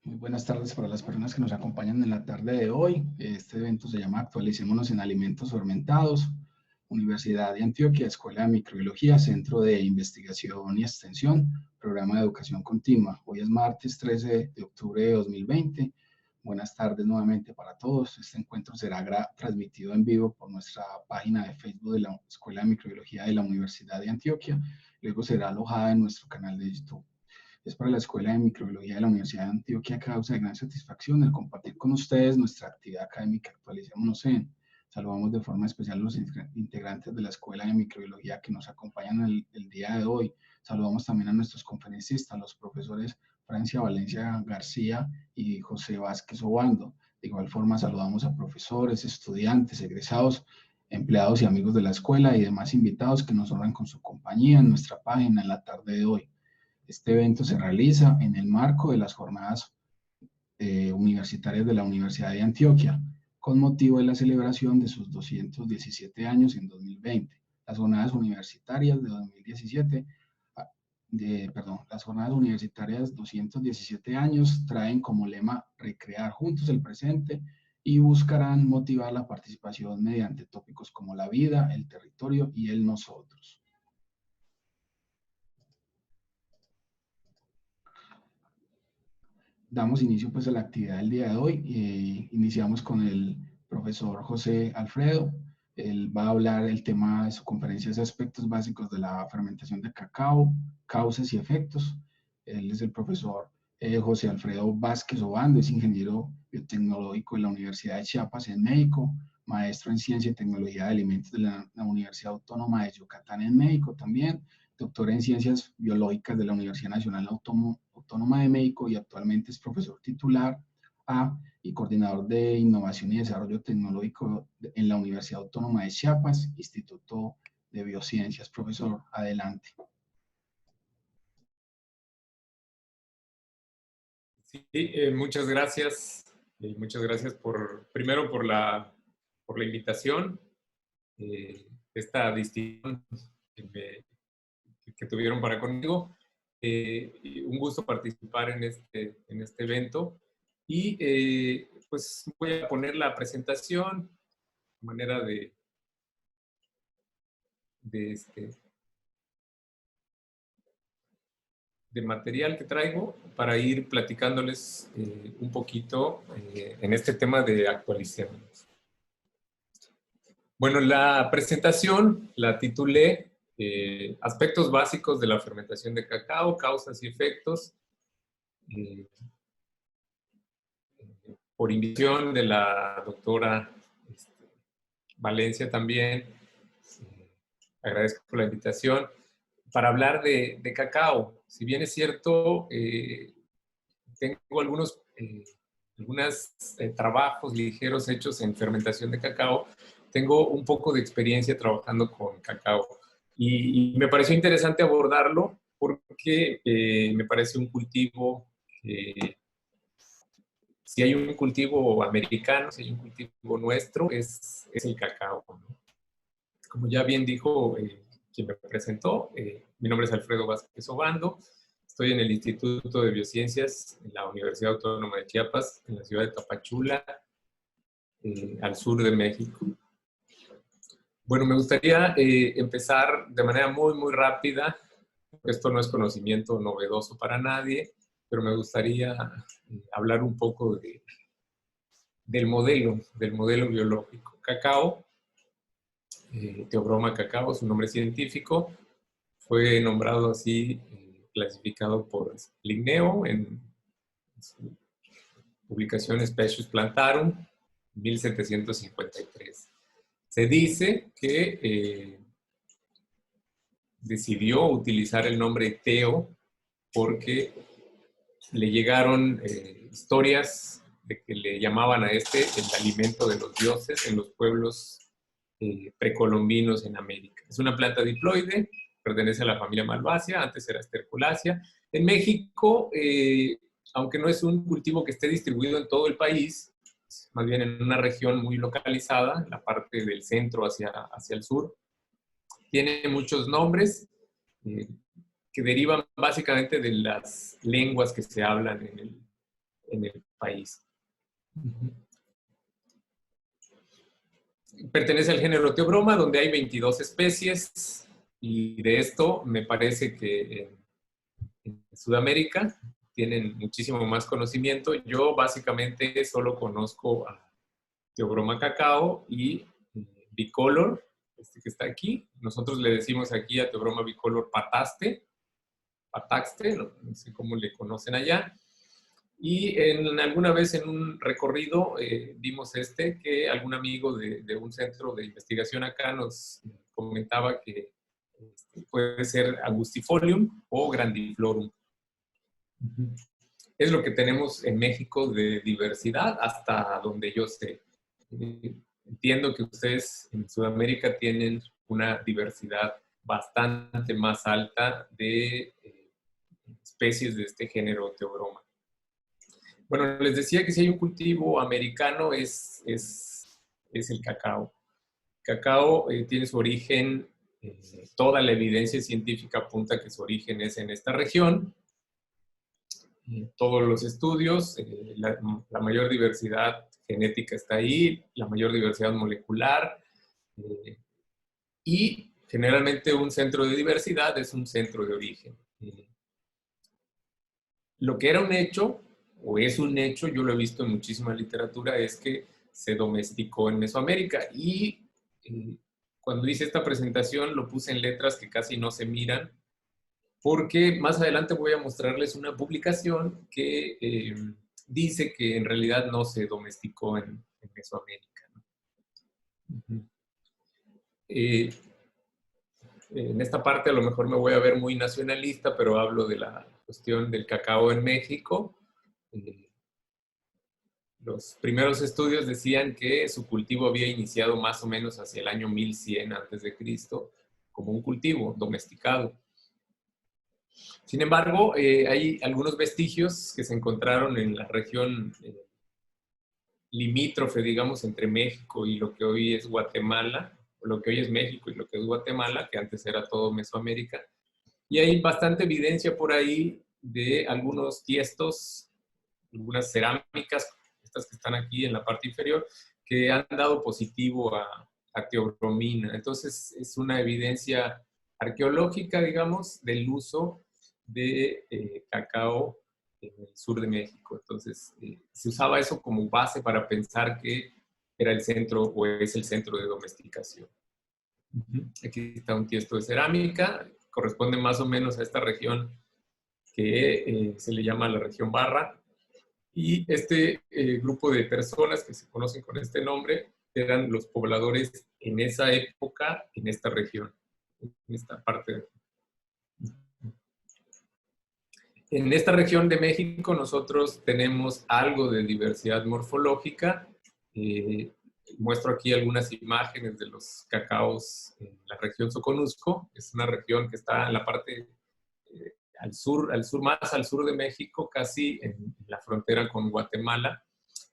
Muy buenas tardes para las personas que nos acompañan en la tarde de hoy. Este evento se llama Actualicémonos en Alimentos Fermentados. Universidad de Antioquia, Escuela de Microbiología, Centro de Investigación y Extensión, Programa de Educación Continua. Hoy es martes 13 de octubre de 2020. Buenas tardes nuevamente para todos. Este encuentro será transmitido en vivo por nuestra página de Facebook de la Escuela de Microbiología de la Universidad de Antioquia. Luego será alojada en nuestro canal de YouTube. Es para la Escuela de Microbiología de la Universidad de Antioquia causa de gran satisfacción el compartir con ustedes nuestra actividad académica Actualicémonos en. Saludamos de forma especial a los integrantes de la Escuela de Microbiología que nos acompañan el día de hoy. Saludamos también a nuestros conferencistas, los profesores Francia Valencia García y José Vázquez Obando. De igual forma saludamos a profesores, estudiantes, egresados, empleados y amigos de la escuela y demás invitados que nos honran con su compañía en nuestra página en la tarde de hoy. Este evento se realiza en el marco de las jornadas universitarias de la Universidad de Antioquia, con motivo de la celebración de sus 217 años en 2020. Las jornadas universitarias de 2017, las jornadas universitarias 217 años traen como lema recrear juntos el presente y buscarán motivar la participación mediante tópicos como la vida, el territorio y el nosotros. Damos inicio pues a la actividad del día de hoy. Iniciamos con el profesor José Alfredo. Él va a hablar el tema de su conferencia de aspectos básicos de la fermentación de cacao, causas y efectos. Él es el profesor José Alfredo Vázquez Obando, es ingeniero biotecnológico de la Universidad de Chiapas en México, maestro en Ciencia y Tecnología de Alimentos de la Universidad Autónoma de Yucatán en México también, doctor en Ciencias Biológicas de la Universidad Nacional Autónoma de México y actualmente es profesor titular y coordinador de Innovación y Desarrollo Tecnológico en la Universidad Autónoma de Chiapas, Instituto de Biociencias. Profesor, adelante. Sí, muchas gracias. Muchas gracias primero por la invitación, esta distinción que tuvieron para conmigo. Un gusto participar en este evento. Y pues voy a poner la presentación de manera de material que traigo para ir platicándoles un poquito en este tema de actualicémonos. Bueno, la presentación la titulé Aspectos básicos de la fermentación de cacao, causas y efectos, por invitación de la doctora Valencia también. Agradezco la invitación para hablar de cacao. Si bien es cierto, tengo algunos trabajos ligeros hechos en fermentación de cacao, tengo un poco de experiencia trabajando con cacao. Y me pareció interesante abordarlo porque me parece un cultivo, si hay un cultivo americano, si hay un cultivo nuestro, es el cacao, ¿no? Como ya bien dijo quien me presentó, mi nombre es Alfredo Vázquez Obando, estoy en el Instituto de Biociencias en la Universidad Autónoma de Chiapas, en la ciudad de Tapachula, al sur de México. Bueno, me gustaría empezar de manera muy rápida. Esto no es conocimiento novedoso para nadie, pero me gustaría hablar un poco del modelo biológico. Cacao, Theobroma cacao, su nombre científico, fue nombrado así, clasificado por Linneo en su publicación Species Plantarum, 1753. Se dice que decidió utilizar el nombre Teo porque le llegaron historias de que le llamaban a el alimento de los dioses en los pueblos precolombinos en América. Es una planta diploide, pertenece a la familia Malvaceae, antes era Sterculaceae. En México, aunque no es un cultivo que esté distribuido en todo el país, más bien en una región muy localizada, en la parte del centro hacia el sur, tiene muchos nombres que derivan básicamente de las lenguas que se hablan en el país. Pertenece al género Theobroma, donde hay 22 especies, y de esto me parece que en Sudamérica tienen muchísimo más conocimiento. Yo básicamente solo conozco a Theobroma cacao y bicolor, este que está aquí. Nosotros le decimos aquí a Theobroma bicolor pataxte, no sé cómo le conocen allá. Y alguna vez en un recorrido vimos que algún amigo de un centro de investigación acá nos comentaba que puede ser Angustifolium o Grandiflorum. Es lo que tenemos en México de diversidad hasta donde yo sé. Entiendo que ustedes en Sudamérica tienen una diversidad bastante más alta de especies de este género Theobroma. Bueno, les decía que si hay un cultivo americano es el cacao. Cacao tiene su origen, toda la evidencia científica apunta que su origen es en esta región. Todos los estudios, la mayor diversidad genética está ahí, la mayor diversidad molecular, y generalmente un centro de diversidad es un centro de origen. Lo que era un hecho, o es un hecho, yo lo he visto en muchísima literatura, es que se domesticó en Mesoamérica. Y cuando hice esta presentación lo puse en letras que casi no se miran, porque más adelante voy a mostrarles una publicación que dice que en realidad no se domesticó en Mesoamérica, ¿no? En esta parte a lo mejor me voy a ver muy nacionalista, pero hablo de la cuestión del cacao en México. Los primeros estudios decían que su cultivo había iniciado más o menos hacia el año 1100 a.C. como un cultivo domesticado. Sin embargo, hay algunos vestigios que se encontraron en la región limítrofe, digamos, entre México y lo que hoy es Guatemala, o lo que hoy es México y lo que es Guatemala, que antes era todo Mesoamérica. Y hay bastante evidencia por ahí de algunos tiestos, algunas cerámicas, estas que están aquí en la parte inferior, que han dado positivo a teobromina. Entonces, es una evidencia arqueológica, digamos, del uso de cacao en el sur de México. Entonces, se usaba eso como base para pensar que era el centro o es el centro de domesticación. Aquí está un tiesto de cerámica, corresponde más o menos a esta región que se le llama la región Barra. Y este grupo de personas que se conocen con este nombre eran los pobladores en esa época, en esta región, en esta parte. En esta región de México nosotros tenemos algo de diversidad morfológica. Muestro aquí algunas imágenes de los cacaos en la región Soconusco. Es una región que está en la parte más al sur de México, casi en la frontera con Guatemala.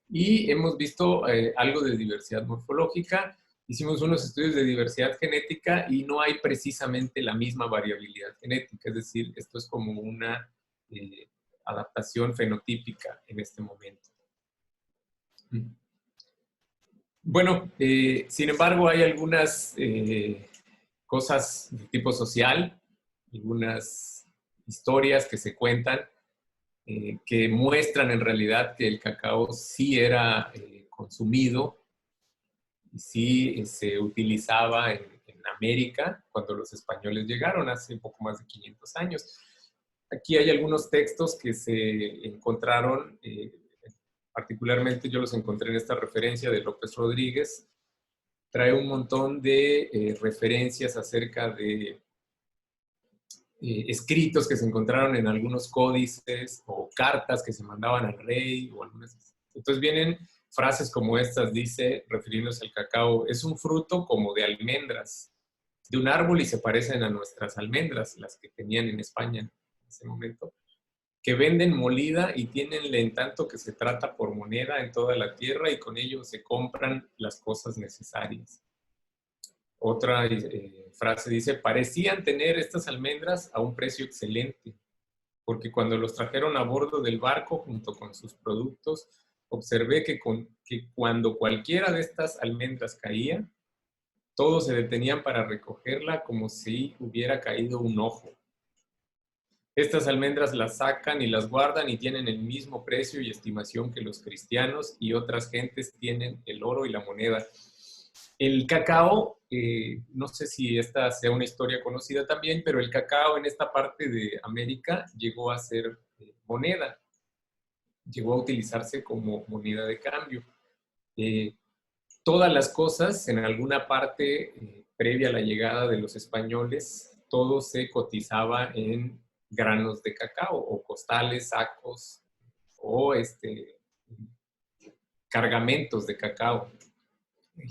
Y hemos visto algo de diversidad morfológica. Hicimos unos estudios de diversidad genética y no hay precisamente la misma variabilidad genética. Es decir, esto es como una adaptación fenotípica en este momento. Bueno, sin embargo, hay algunas cosas de tipo social, algunas historias que se cuentan que muestran en realidad que el cacao sí era consumido y sí se utilizaba en América cuando los españoles llegaron hace un poco más de 500 años. Aquí hay algunos textos que se encontraron, particularmente yo los encontré en esta referencia de López Rodríguez. Trae un montón de referencias acerca de escritos que se encontraron en algunos códices o cartas que se mandaban al rey. Entonces vienen frases como estas, dice, refiriéndose al cacao: es un fruto como de almendras, de un árbol y se parecen a nuestras almendras, las que tenían en España en ese momento, que venden molida y tienenle en tanto que se trata por moneda en toda la tierra y con ello se compran las cosas necesarias. Otra frase dice: parecían tener estas almendras a un precio excelente. porque cuando los trajeron a bordo del barco junto con sus productos, observé que cuando cualquiera de estas almendras caía, todos se detenían para recogerla como si hubiera caído un ojo. Estas almendras las sacan y las guardan y tienen el mismo precio y estimación que los cristianos y otras gentes tienen el oro y la moneda. El cacao, no sé si esta sea una historia conocida también, pero el cacao en esta parte de América llegó a ser moneda, llegó a utilizarse como moneda de cambio. Todas las cosas, en alguna parte previa a la llegada de los españoles, todo se cotizaba en granos de cacao o costales, sacos o cargamentos de cacao.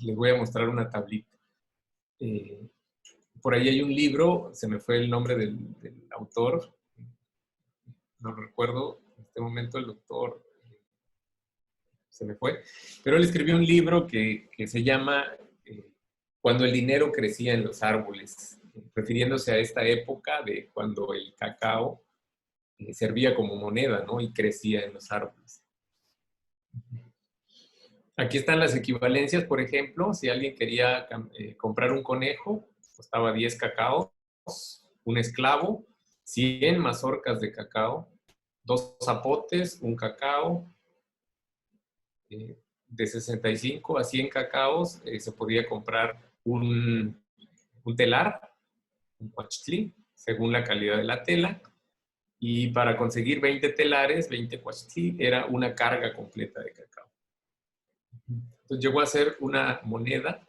Les voy a mostrar una tablita. Por ahí hay un libro, se me fue el nombre del autor, no recuerdo en este momento el doctor, se me fue, pero él escribió un libro que se llama Cuando el dinero crecía en los árboles, refiriéndose a esta época de cuando el cacao servía como moneda, ¿no? Y crecía en los árboles. Aquí están las equivalencias, por ejemplo, si alguien quería comprar un conejo, costaba 10 cacaos, un esclavo, 100 mazorcas de cacao, 2 zapotes, un cacao, de 65 a 100 cacaos se podía comprar un telar, un cuachtli, según la calidad de la tela, y para conseguir 20 telares, 20 cuachtli, era una carga completa de cacao. Entonces llegó a ser una moneda.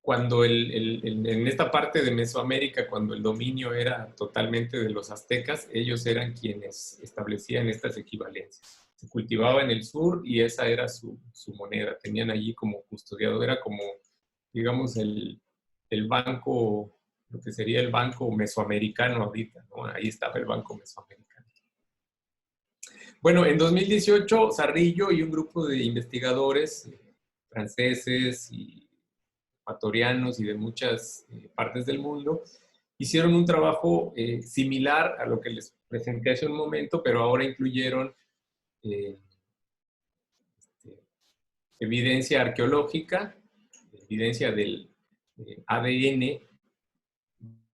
Cuando en esta parte de Mesoamérica, cuando el dominio era totalmente de los aztecas, ellos eran quienes establecían estas equivalencias. Se cultivaba en el sur y esa era su moneda. Tenían allí como custodiado, era como, digamos, el banco, lo que sería el banco mesoamericano ahorita, ¿no? Ahí estaba el banco mesoamericano. Bueno, en 2018, Zarrillo y un grupo de investigadores franceses y ecuatorianos y de muchas partes del mundo, hicieron un trabajo similar a lo que les presenté hace un momento, pero ahora incluyeron evidencia arqueológica, evidencia del ADN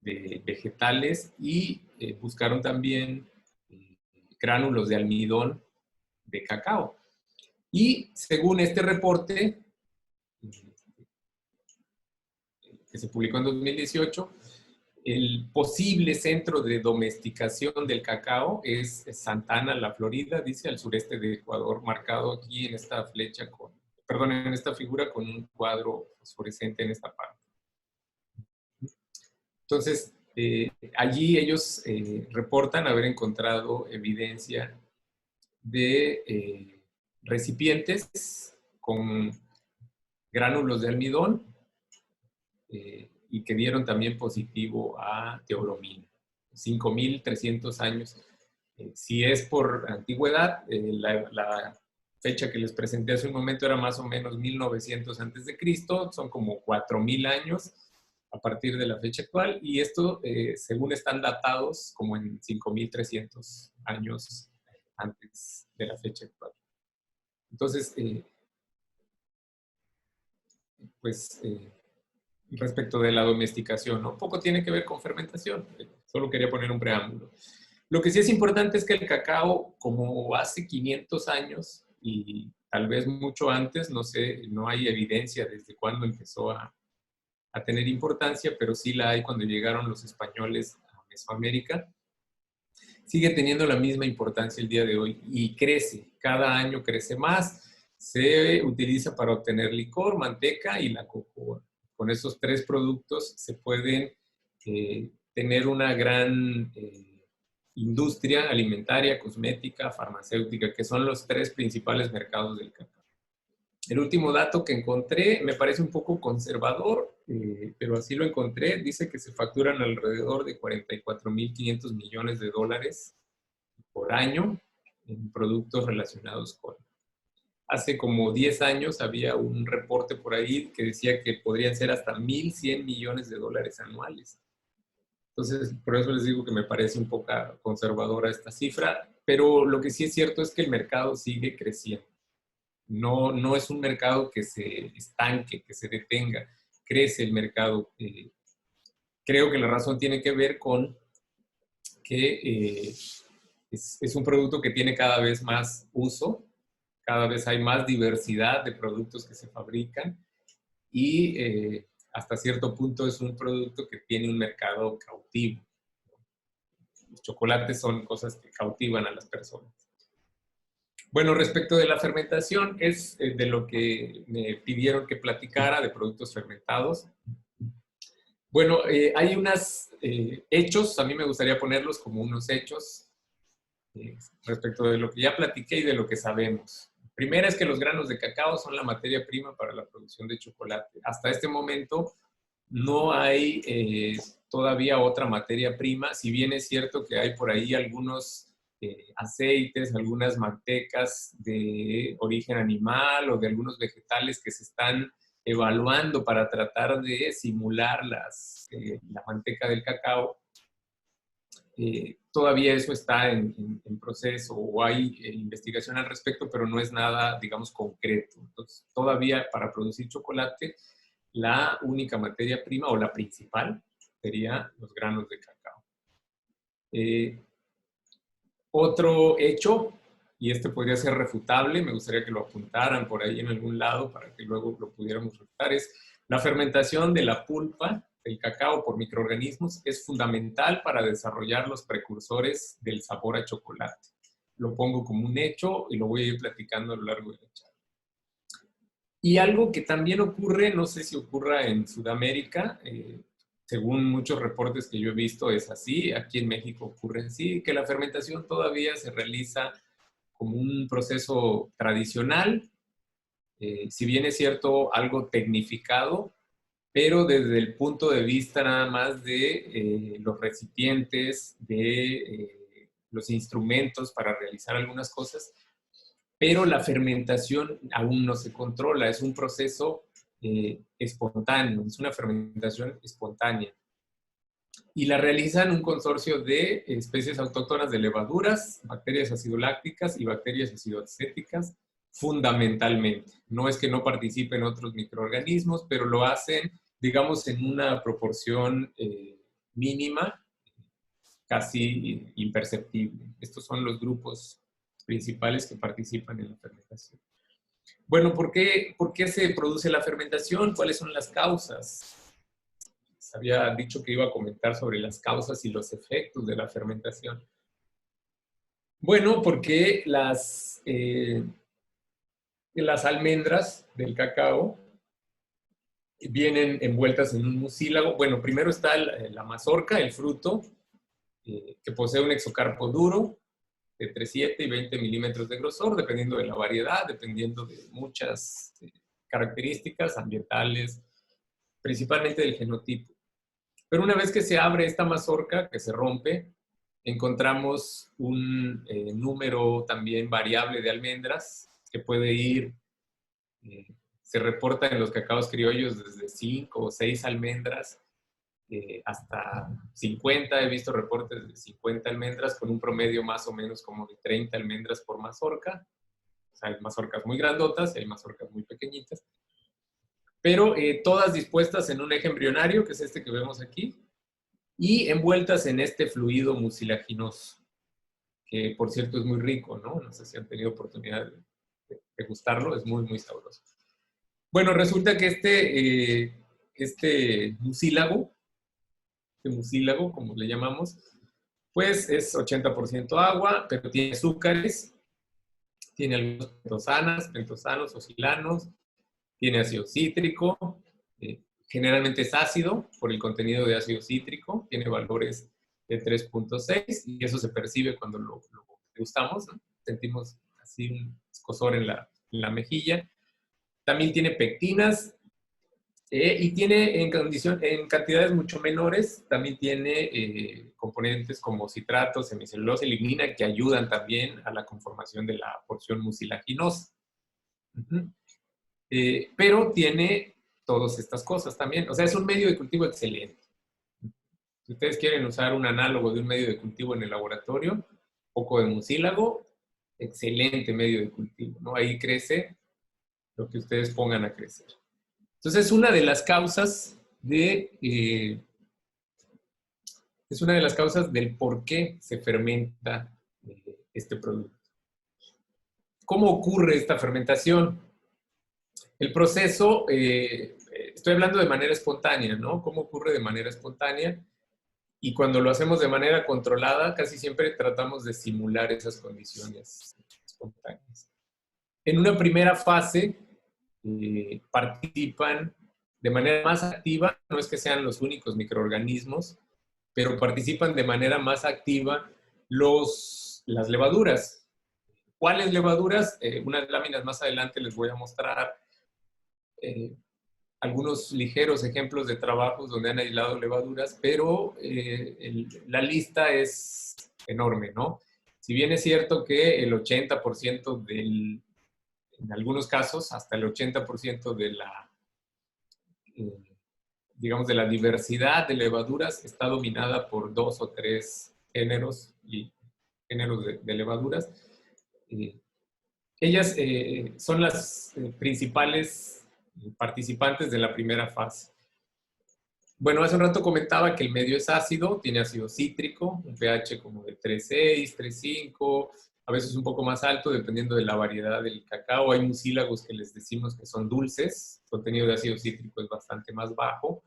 de vegetales y buscaron también gránulos de almidón de cacao. Y según este reporte, que se publicó en 2018, el posible centro de domesticación del cacao es Santa Ana, la Florida, dice, al sureste de Ecuador, marcado aquí en esta flecha en esta figura con un cuadro fosforescente en esta parte. Entonces, allí ellos reportan haber encontrado evidencia de recipientes con gránulos de almidón y que dieron también positivo a teobromina. 5.300 años. Si es por antigüedad, la fecha que les presenté hace un momento era más o menos 1900 antes de Cristo, son como 4.000 años a partir de la fecha actual, y esto, según están datados, como en 5.300 años antes de la fecha actual. Entonces, respecto de la domesticación, ¿no? Poco tiene que ver con fermentación, solo quería poner un preámbulo. Lo que sí es importante es que el cacao, como hace 500 años y tal vez mucho antes, no sé, no hay evidencia desde cuándo empezó a tener importancia, pero sí la hay cuando llegaron los españoles a Mesoamérica, sigue teniendo la misma importancia el día de hoy y crece, cada año crece más, se utiliza para obtener licor, manteca y la cocoa. Con estos 3 productos se pueden tener una gran industria alimentaria, cosmética, farmacéutica, que son los 3 principales mercados del cacao. El último dato que encontré me parece un poco conservador, pero así lo encontré. Dice que se facturan alrededor de 44.500 millones de dólares por año en productos relacionados con. Hace como 10 años había un reporte por ahí que decía que podrían ser hasta 1.100 millones de dólares anuales. Entonces, por eso les digo que me parece un poco conservadora esta cifra, pero lo que sí es cierto es que el mercado sigue creciendo. No es un mercado que se estanque, que se detenga. Crece el mercado. Creo que la razón tiene que ver con que es un producto que tiene cada vez más uso, cada vez hay más diversidad de productos que se fabrican y hasta cierto punto es un producto que tiene un mercado cautivo. Los chocolates son cosas que cautivan a las personas. Bueno, respecto de la fermentación, es de lo que me pidieron que platicara, de productos fermentados. Bueno, hay unos hechos, a mí me gustaría ponerlos como unos hechos respecto de lo que ya platiqué y de lo que sabemos. Primera es que los granos de cacao son la materia prima para la producción de chocolate. Hasta este momento no hay todavía otra materia prima, si bien es cierto que hay por ahí algunos aceites, algunas mantecas de origen animal o de algunos vegetales que se están evaluando para tratar de simular la manteca del cacao. Todavía eso está en proceso o hay investigación al respecto, pero no es nada, digamos, concreto. Entonces, todavía para producir chocolate, la única materia prima o la principal sería los granos de cacao. Otro hecho, y este podría ser refutable, me gustaría que lo apuntaran por ahí en algún lado para que luego lo pudiéramos refutar, es la fermentación de la pulpa del cacao por microorganismos es fundamental para desarrollar los precursores del sabor a chocolate. Lo pongo como un hecho y lo voy a ir platicando a lo largo de la charla. Y algo que también ocurre, no sé si ocurra en Sudamérica, según muchos reportes que yo he visto es así, aquí en México ocurre así, que la fermentación todavía se realiza como un proceso tradicional, si bien es cierto algo tecnificado, pero desde el punto de vista nada más de los recipientes, de los instrumentos para realizar algunas cosas, pero la fermentación aún no se controla, es un proceso espontáneo, es una fermentación espontánea. Y la realizan un consorcio de especies autóctonas de levaduras, bacterias acidolácticas y bacterias acidoacéticas, fundamentalmente. No es que no participen otros microorganismos, pero lo hacen, digamos, en una proporción mínima, casi imperceptible. Estos son los grupos principales que participan en la fermentación. Bueno, ¿por qué se produce la fermentación? ¿Cuáles son las causas? Les había dicho que iba a comentar sobre las causas y los efectos de la fermentación. Bueno, porque las almendras del cacao vienen envueltas en un mucílago. Bueno, primero está la mazorca, el fruto, que posee un exocarpo duro, de entre 7 y 20 milímetros de grosor, dependiendo de la variedad, dependiendo de muchas características ambientales, principalmente del genotipo. Pero una vez que se abre esta mazorca, que se rompe, encontramos un número también variable de almendras que puede ir, se reporta en los cacaos criollos desde 5 o 6 almendras hasta 50, he visto reportes de 50 almendras con un promedio más o menos como de 30 almendras por mazorca. O sea, hay mazorcas muy grandotas y hay mazorcas muy pequeñitas. Pero todas dispuestas en un eje embrionario, que es este que vemos aquí, y envueltas en este fluido mucilaginoso, que por cierto es muy rico, ¿no? No sé si han tenido oportunidad de degustarlo, es muy, muy sabroso. Bueno, resulta que este mucílago, como le llamamos, pues es 80% agua, pero tiene azúcares, tiene algunos pentosanos o silanos, tiene ácido cítrico, generalmente es ácido por el contenido de ácido cítrico, tiene valores de 3.6 y eso se percibe cuando lo degustamos, ¿no? Sentimos así un escozor en la mejilla. También tiene pectinas, y tiene en cantidades mucho menores, también tiene componentes como citratos, hemicelulosa y lignina que ayudan también a la conformación de la porción mucilaginosa. Pero tiene todas estas cosas también. O sea, es un medio de cultivo excelente. Si ustedes quieren usar un análogo de un medio de cultivo en el laboratorio, un poco de mucílago, excelente medio de cultivo, ¿no? Ahí crece lo que ustedes pongan a crecer. Entonces, es una de las causas del por qué se fermenta este producto. ¿Cómo ocurre esta fermentación? El proceso, estoy hablando de manera espontánea, ¿no? ¿Cómo ocurre de manera espontánea? Y cuando lo hacemos de manera controlada, casi siempre tratamos de simular esas condiciones espontáneas. En una primera fase, participan de manera más activa, no es que sean los únicos microorganismos, pero participan de manera más activa las levaduras. ¿Cuáles levaduras? Unas láminas más adelante les voy a mostrar algunos ligeros ejemplos de trabajos donde han aislado levaduras, pero la lista es enorme, ¿no? Si bien es cierto que el 80% en algunos casos, hasta el 80% de digamos, de la diversidad de levaduras está dominada por 2 o 3 géneros de levaduras. Ellas son las principales participantes de la primera fase. Bueno, hace un rato comentaba que el medio es ácido, tiene ácido cítrico, un pH como de 3,6, 3,5, a veces un poco más alto dependiendo de la variedad del cacao. Hay mucílagos que les decimos que son dulces, el contenido de ácido cítrico es bastante más bajo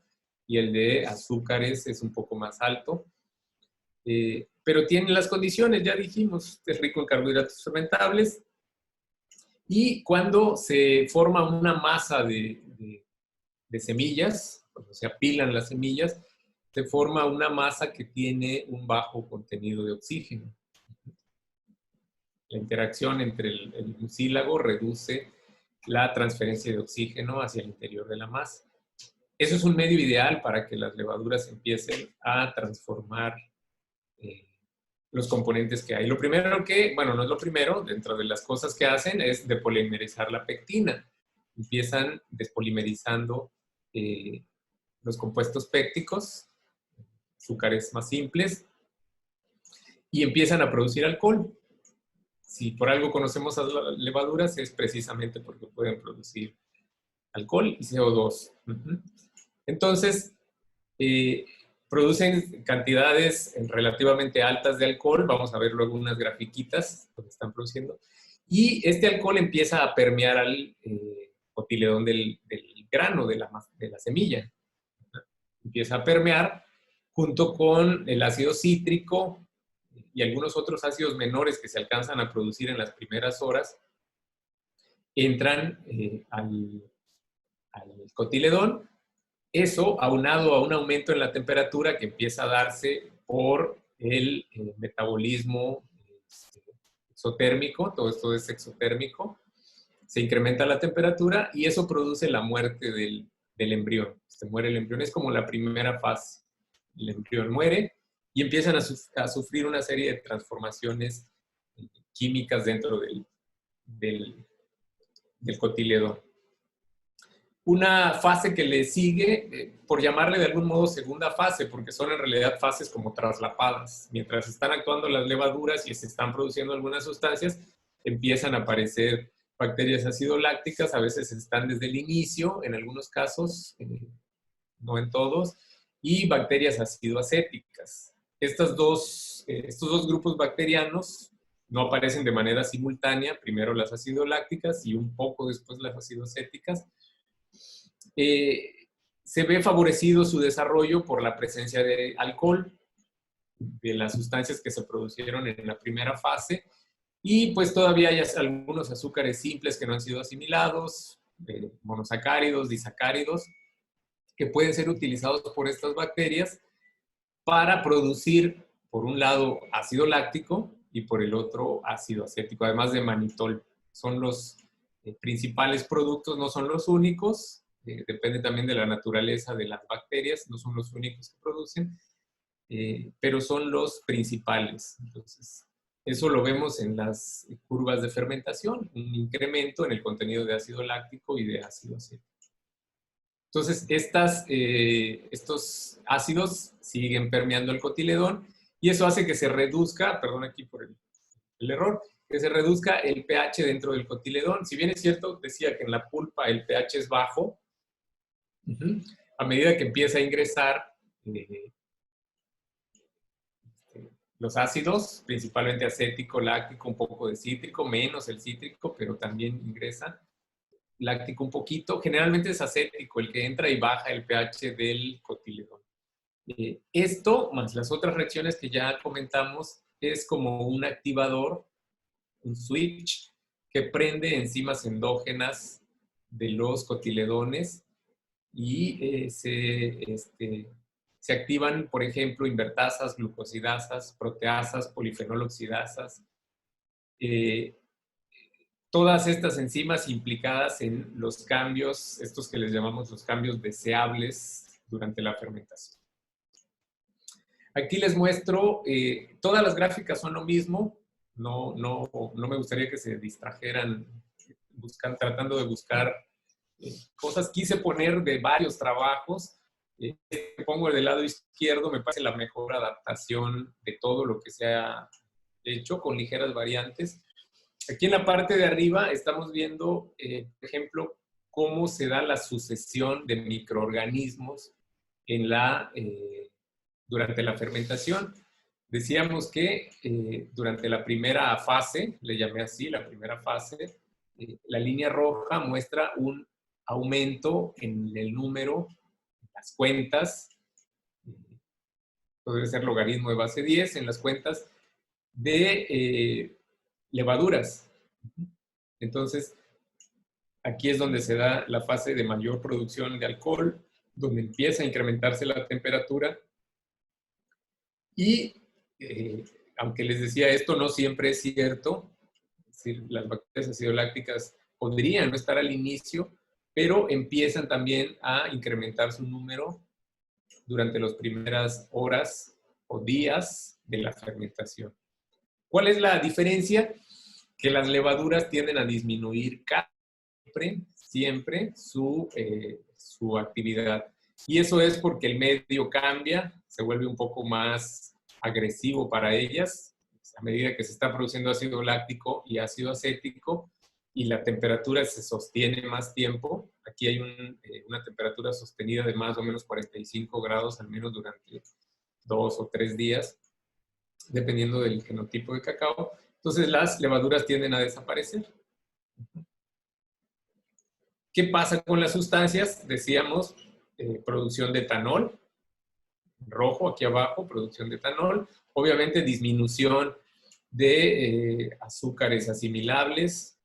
y el de azúcares es un poco más alto. Pero tiene las condiciones, ya dijimos, es rico en carbohidratos fermentables. Y cuando se forma una masa de semillas, cuando se apilan las semillas, se forma una masa que tiene un bajo contenido de oxígeno. La interacción entre el mucílago reduce la transferencia de oxígeno hacia el interior de la masa. Eso es un medio ideal para que las levaduras empiecen a transformar los componentes que hay. Lo primero bueno, no es lo primero, dentro de las cosas que hacen es depolimerizar la pectina. Empiezan despolimerizando los compuestos pépticos, azúcares más simples, y empiezan a producir alcohol. Si por algo conocemos a las levaduras es precisamente porque pueden producir alcohol y CO2. Entonces, producen cantidades relativamente altas de alcohol. Vamos a ver luego unas grafiquitas donde están produciendo. Y este alcohol empieza a permear al cotiledón del grano, de la semilla. Empieza a permear junto con el ácido cítrico y algunos otros ácidos menores que se alcanzan a producir en las primeras horas, entran al cotiledón. Eso, aunado a un aumento en la temperatura que empieza a darse por el metabolismo exotérmico, todo esto es exotérmico, se incrementa la temperatura y eso produce la muerte del embrión. Se muere el embrión, es como la primera fase. El embrión muere y empiezan a sufrir una serie de transformaciones químicas dentro del cotiledón. Una fase que le sigue, por llamarle de algún modo segunda fase, porque son en realidad fases como traslapadas. Mientras están actuando las levaduras y se están produciendo algunas sustancias, empiezan a aparecer bacterias acidolácticas, a veces están desde el inicio, en algunos casos, no en todos, y bacterias acidoacéticas. Estos dos grupos bacterianos no aparecen de manera simultánea, primero las acidolácticas y un poco después las acidoacéticas. Se ve favorecido su desarrollo por la presencia de alcohol, de las sustancias que se produjeron en la primera fase, y pues todavía hay algunos azúcares simples que no han sido asimilados, monosacáridos, disacáridos, que pueden ser utilizados por estas bacterias para producir, por un lado, ácido láctico y por el otro, ácido acético, además de manitol. Son los principales productos, no son los únicos, depende también de la naturaleza de las bacterias, no son los únicos que producen, pero son los principales. Entonces, eso lo vemos en las curvas de fermentación, un incremento en el contenido de ácido láctico y de ácido acético. Entonces, estos ácidos siguen permeando el cotiledón y eso hace que se reduzca, perdón aquí por el error, que se reduzca el pH dentro del cotiledón. Si bien es cierto, decía que en la pulpa el pH es bajo, a medida que empieza a ingresar los ácidos, principalmente acético, láctico, un poco de cítrico, menos el cítrico, pero también ingresa láctico un poquito. Generalmente es acético el que entra y baja el pH del cotiledón. Esto, más las otras reacciones que ya comentamos, es como un activador, un switch, que prende enzimas endógenas de los cotiledones y se activan, por ejemplo, invertasas, glucosidasas, proteasas, polifenoloxidasas. Todas estas enzimas implicadas en los cambios, estos que les llamamos los cambios deseables durante la fermentación. Aquí les muestro, todas las gráficas son lo mismo, no me gustaría que se distrajeran tratando de buscar cosas. Quise poner de varios trabajos. Pongo el del lado izquierdo, me parece la mejor adaptación de todo lo que se ha hecho, con ligeras variantes. Aquí en la parte de arriba estamos viendo, por ejemplo, cómo se da la sucesión de microorganismos durante la fermentación. Decíamos que durante la primera fase, le llamé así, la primera fase, la línea roja muestra un aumento en el número, en las cuentas, puede ser logaritmo de base 10, en las cuentas de levaduras. Entonces, aquí es donde se da la fase de mayor producción de alcohol, donde empieza a incrementarse la temperatura. Y, aunque les decía, esto no siempre es cierto, es decir, las bacterias acidolácticas podrían no estar al inicio, pero empiezan también a incrementar su número durante las primeras horas o días de la fermentación. ¿Cuál es la diferencia? Que las levaduras tienden a disminuir siempre su actividad. Y eso es porque el medio cambia, se vuelve un poco más agresivo para ellas a medida que se está produciendo ácido láctico y ácido acético, y la temperatura se sostiene más tiempo. Aquí hay una temperatura sostenida de más o menos 45 grados, al menos durante 2 o 3 días, dependiendo del genotipo de cacao. Entonces las levaduras tienden a desaparecer. ¿Qué pasa con las sustancias? Decíamos, producción de etanol, rojo aquí abajo, producción de etanol. Obviamente disminución de azúcares asimilables,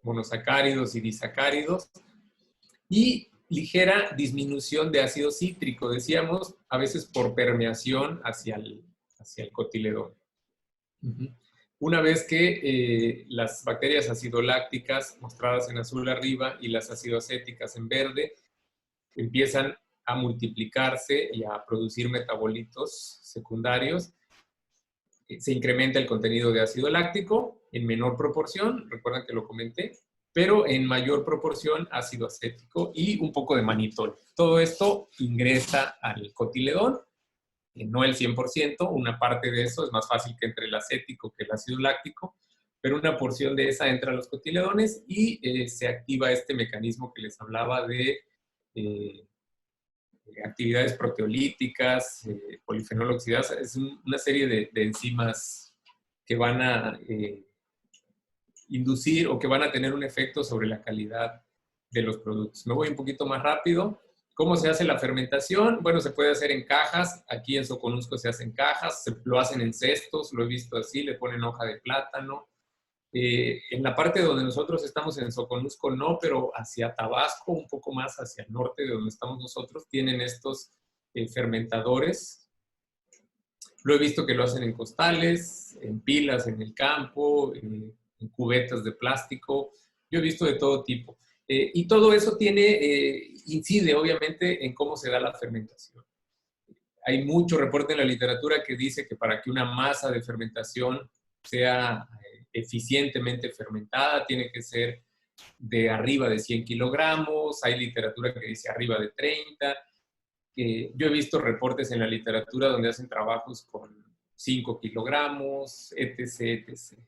monosacáridos y disacáridos, y ligera disminución de ácido cítrico, decíamos, a veces por permeación hacia el cotiledón. Una vez que las bacterias acidolácticas, mostradas en azul arriba, y las acidoacéticas en verde, empiezan a multiplicarse y a producir metabolitos secundarios, se incrementa el contenido de ácido láctico en menor proporción, recuerdan que lo comenté, pero en mayor proporción ácido acético y un poco de manitol. Todo esto ingresa al cotiledón, no el 100%, una parte de eso es más fácil que entre el acético que el ácido láctico, pero una porción de esa entra a los cotiledones y se activa este mecanismo que les hablaba de actividades proteolíticas, polifenoloxidasas. Es una serie de enzimas que van a inducir o que van a tener un efecto sobre la calidad de los productos. Me voy un poquito más rápido. ¿Cómo se hace la fermentación? Bueno, se puede hacer en cajas. Aquí en Soconusco se hace en cajas, lo hacen en cestos, lo he visto así, le ponen hoja de plátano. En la parte donde nosotros estamos en Soconusco no, pero hacia Tabasco, un poco más hacia el norte de donde estamos nosotros, tienen estos fermentadores. Lo he visto que lo hacen en costales, en pilas en el campo, en cubetas de plástico. Yo he visto de todo tipo. Y todo eso incide obviamente en cómo se da la fermentación. Hay mucho reporte en la literatura que dice que para que una masa de fermentación sea eficientemente fermentada, tiene que ser de arriba de 100 kilogramos, hay literatura que dice arriba de 30. Yo he visto reportes en la literatura donde hacen trabajos con 5 kilogramos, etc., etc.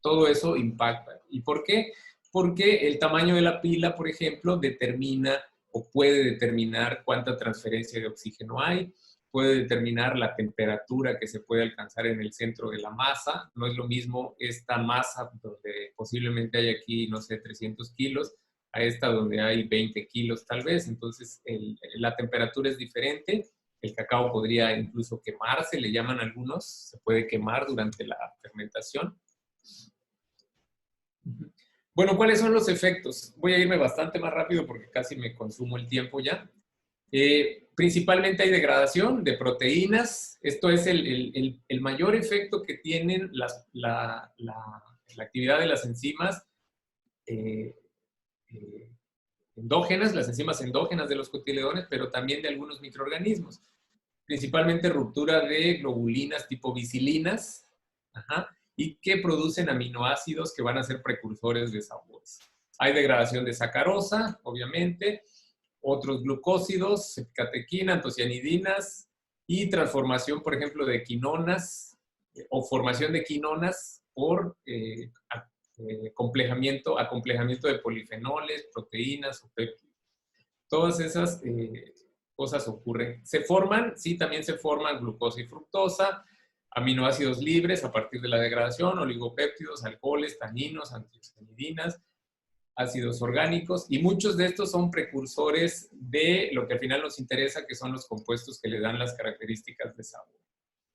Todo eso impacta. ¿Y por qué? Porque el tamaño de la pila, por ejemplo, determina o puede determinar cuánta transferencia de oxígeno hay, puede determinar la temperatura que se puede alcanzar en el centro de la masa. No es lo mismo esta masa donde posiblemente hay aquí, no sé, 300 kilos, a esta donde hay 20 kilos tal vez. Entonces, la temperatura es diferente. El cacao podría incluso quemarse, le llaman algunos, se puede quemar durante la fermentación. Bueno, ¿cuáles son los efectos? Voy a irme bastante más rápido porque casi me consumo el tiempo ya. Principalmente hay degradación de proteínas. Esto es el mayor efecto que tienen la actividad de las enzimas endógenas, las enzimas endógenas de los cotiledones, pero también de algunos microorganismos. Principalmente ruptura de globulinas tipo bicilinas, y que producen aminoácidos que van a ser precursores de sabores. Hay degradación de sacarosa, obviamente, otros glucósidos, catequina, antocianidinas, y transformación, por ejemplo, de quinonas o formación de quinonas por acomplejamiento de polifenoles, proteínas o péptidos. Todas esas cosas ocurren. Se forman, sí, también se forman glucosa y fructosa, aminoácidos libres a partir de la degradación, oligopéptidos, alcoholes, taninos, antocianidinas, ácidos orgánicos, y muchos de estos son precursores de lo que al final nos interesa, que son los compuestos que le dan las características de sabor.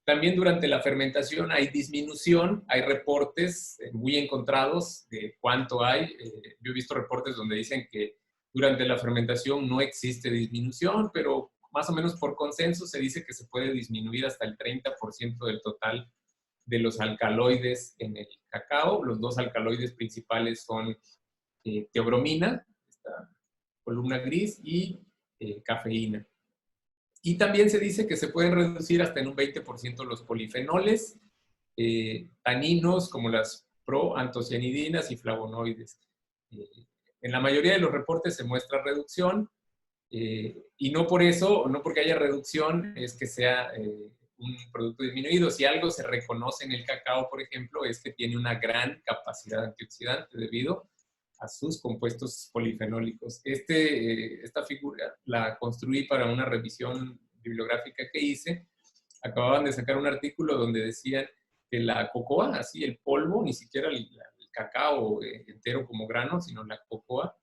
También durante la fermentación hay disminución, hay reportes muy encontrados de cuánto hay. Yo he visto reportes donde dicen que durante la fermentación no existe disminución, pero más o menos por consenso se dice que se puede disminuir hasta el 30% del total de los alcaloides en el cacao. Los dos alcaloides principales son teobromina, esta columna gris, y cafeína. Y también se dice que se pueden reducir hasta en un 20% los polifenoles, taninos como las proantocianidinas y flavonoides. En la mayoría de los reportes se muestra reducción, y no por eso, no porque haya reducción, es que sea un producto disminuido. Si algo se reconoce en el cacao, por ejemplo, es que tiene una gran capacidad antioxidante debido a sus compuestos polifenólicos. Esta figura la construí para una revisión bibliográfica que hice. Acababan de sacar un artículo donde decían que la cocoa, así el polvo, ni siquiera el cacao entero como grano, sino la cocoa,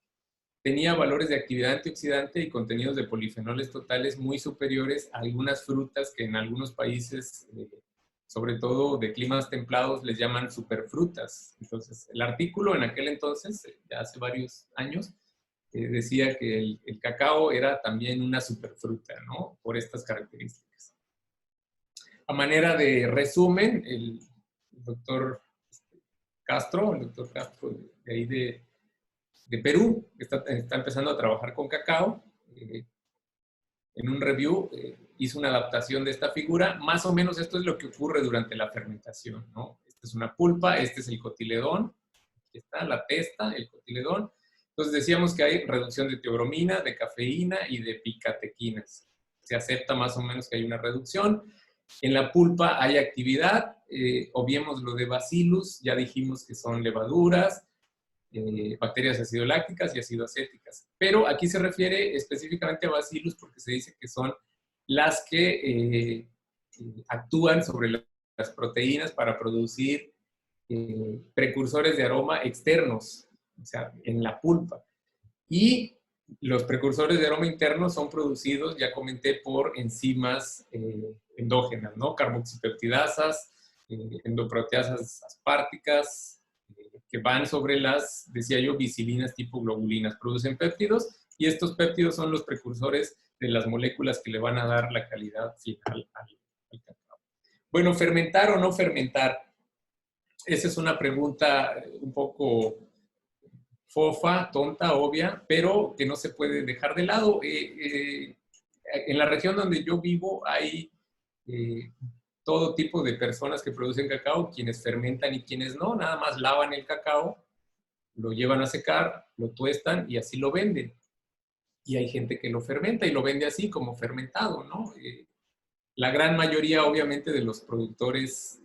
tenía valores de actividad antioxidante y contenidos de polifenoles totales muy superiores a algunas frutas que en algunos países, sobre todo de climas templados, les llaman superfrutas. Entonces, el artículo en aquel entonces, ya hace varios años, decía que el cacao era también una superfruta, ¿no? Por estas características. A manera de resumen, el doctor Castro, de ahí de Perú, está empezando a trabajar con cacao. En un review hizo una adaptación de esta figura. Más o menos esto es lo que ocurre durante la fermentación, ¿no? Esta es una pulpa, este es el cotiledón, aquí está la testa, el cotiledón. Entonces decíamos que hay reducción de teobromina, de cafeína y de picatequinas. Se acepta más o menos que hay una reducción. En la pulpa hay actividad, obviemos lo de bacillus, ya dijimos que son levaduras, bacterias acidolácticas y acidoacéticas. Pero aquí se refiere específicamente a bacillus porque se dice que son las que actúan sobre las proteínas para producir precursores de aroma externos, o sea, en la pulpa. Y los precursores de aroma internos son producidos, ya comenté, por enzimas endógenas, ¿no? Carboxipeptidasas, endoproteasas asparticas, que van sobre las, decía yo, bicilinas tipo globulinas. Producen péptidos y estos péptidos son los precursores de las moléculas que le van a dar la calidad final al cacao. Bueno, ¿fermentar o no fermentar? Esa es una pregunta un poco fofa, tonta, obvia, pero que no se puede dejar de lado. En la región donde yo vivo hay todo tipo de personas que producen cacao, quienes fermentan y quienes no, nada más lavan el cacao, lo llevan a secar, lo tuestan y así lo venden. Y hay gente que lo fermenta y lo vende así como fermentado, ¿no? La gran mayoría, obviamente, de los productores,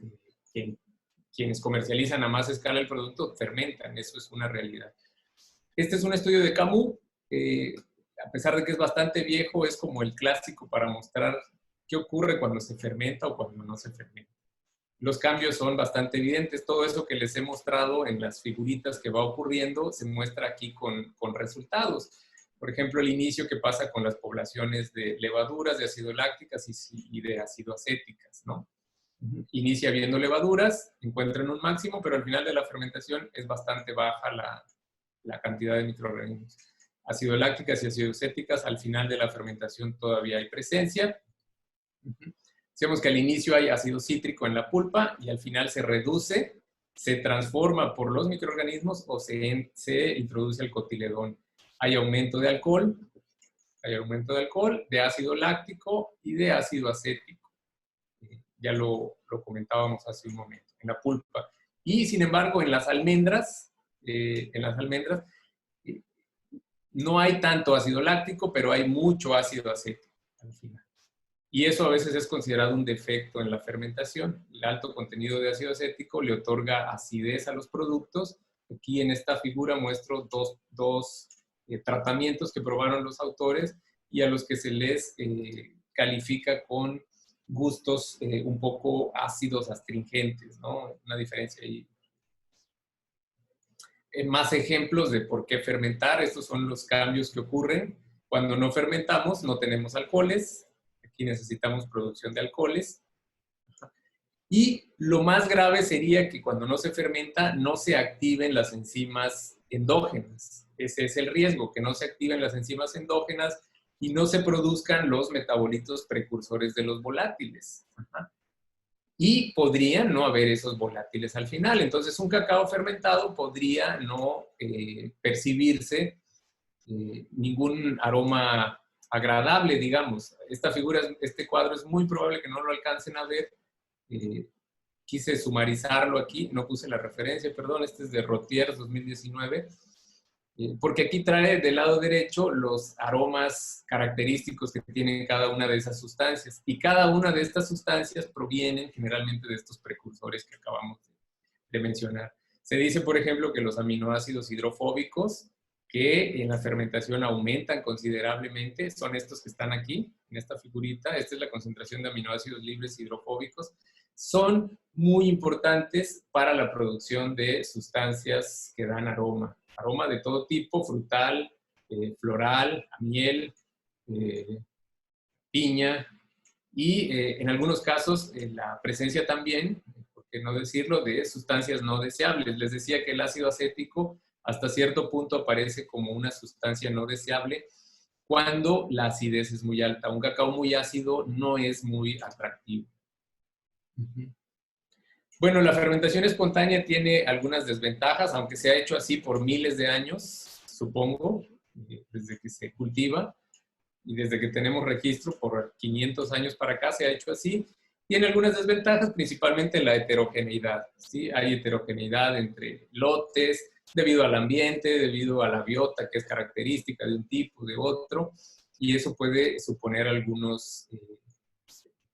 quienes comercializan a más escala el producto, fermentan, eso es una realidad. Este es un estudio de Camus, a pesar de que es bastante viejo, es como el clásico para mostrar qué ocurre cuando se fermenta o cuando no se fermenta. Los cambios son bastante evidentes. Todo eso que les he mostrado en las figuritas que va ocurriendo se muestra aquí con resultados. Por ejemplo, el inicio que pasa con las poblaciones de levaduras, de ácido lácticas y de ácido acéticas, ¿no? Inicia viendo levaduras, encuentran un máximo, pero al final de la fermentación es bastante baja la cantidad de microorganismos. Ácido lácticas y ácido acéticas, al final de la fermentación todavía hay presencia. Decíamos que al inicio hay ácido cítrico en la pulpa y al final se reduce, se transforma por los microorganismos o se introduce el cotiledón. Hay aumento de alcohol, de ácido láctico y de ácido acético. Ya lo comentábamos hace un momento, en la pulpa. Y sin embargo, en las almendras no hay tanto ácido láctico, pero hay mucho ácido acético al final. Y eso a veces es considerado un defecto en la fermentación. El alto contenido de ácido acético le otorga acidez a los productos. Aquí en esta figura muestro dos tratamientos que probaron los autores y a los que se les califica con gustos un poco ácidos astringentes, ¿no? Una diferencia ahí. Más ejemplos de por qué fermentar. Estos son los cambios que ocurren. Cuando no fermentamos, no tenemos alcoholes. Aquí necesitamos producción de alcoholes. Y lo más grave sería que cuando no se fermenta, no se activen las enzimas endógenas. Ese es el riesgo, que no se activen las enzimas endógenas y no se produzcan los metabolitos precursores de los volátiles. Y podrían no haber esos volátiles al final. Entonces, un cacao fermentado podría no percibirse ningún aroma agradable, digamos. Esta figura, este cuadro es muy probable que no lo alcancen a ver. Quise sumarizarlo aquí, no puse la referencia, perdón, este es de Rotiers 2019. Porque aquí trae del lado derecho los aromas característicos que tienen cada una de esas sustancias. Y cada una de estas sustancias provienen generalmente de estos precursores que acabamos de mencionar. Se dice, por ejemplo, que los aminoácidos hidrofóbicos, que en la fermentación aumentan considerablemente, son estos que están aquí, en esta figurita. Esta es la concentración de aminoácidos libres hidrofóbicos. Son muy importantes para la producción de sustancias que dan aroma. Aroma de todo tipo, frutal, floral, miel, piña y en algunos casos la presencia también, por qué no decirlo, de sustancias no deseables. Les decía que el ácido acético hasta cierto punto aparece como una sustancia no deseable cuando la acidez es muy alta. Un cacao muy ácido no es muy atractivo. Bueno, la fermentación espontánea tiene algunas desventajas, aunque se ha hecho así por miles de años, supongo, desde que se cultiva y desde que tenemos registro por 500 años para acá se ha hecho así. Tiene algunas desventajas, principalmente la heterogeneidad, ¿sí? Hay heterogeneidad entre lotes, debido al ambiente, debido a la biota, que es característica de un tipo, de otro, y eso puede suponer algunas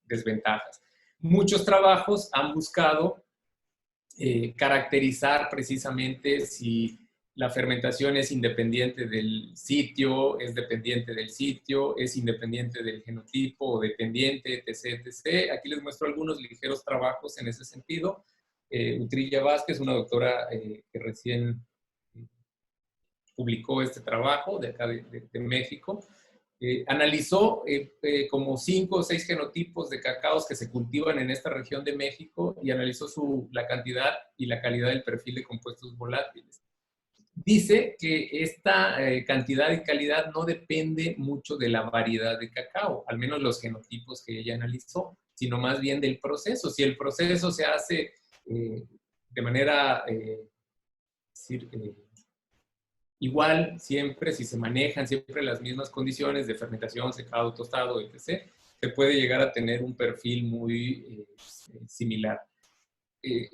desventajas. Muchos trabajos han buscado caracterizar precisamente si la fermentación es independiente del sitio, es dependiente del sitio, es independiente del genotipo o dependiente, etc., etc. Aquí les muestro algunos ligeros trabajos en ese sentido. Utrilla Vázquez, una doctora que recién publicó este trabajo de acá de México, analizó como 5 o 6 genotipos de cacaos que se cultivan en esta región de México y analizó la cantidad y la calidad del perfil de compuestos volátiles. Dice que esta cantidad y calidad no depende mucho de la variedad de cacao, al menos los genotipos que ella analizó, sino más bien del proceso. Si el proceso se hace de manera igual, siempre, si se manejan siempre las mismas condiciones de fermentación, secado, tostado, etc., se puede llegar a tener un perfil muy similar.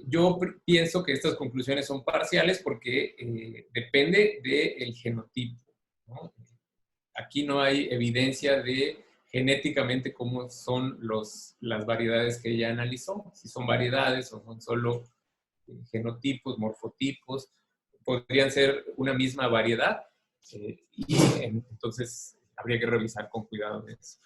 yo pienso que estas conclusiones son parciales porque depende del genotipo, ¿no? Aquí no hay evidencia de genéticamente cómo son las variedades que ella analizó, si son variedades o son solo genotipos, morfotipos, podrían ser una misma variedad, y entonces habría que revisar con cuidado eso.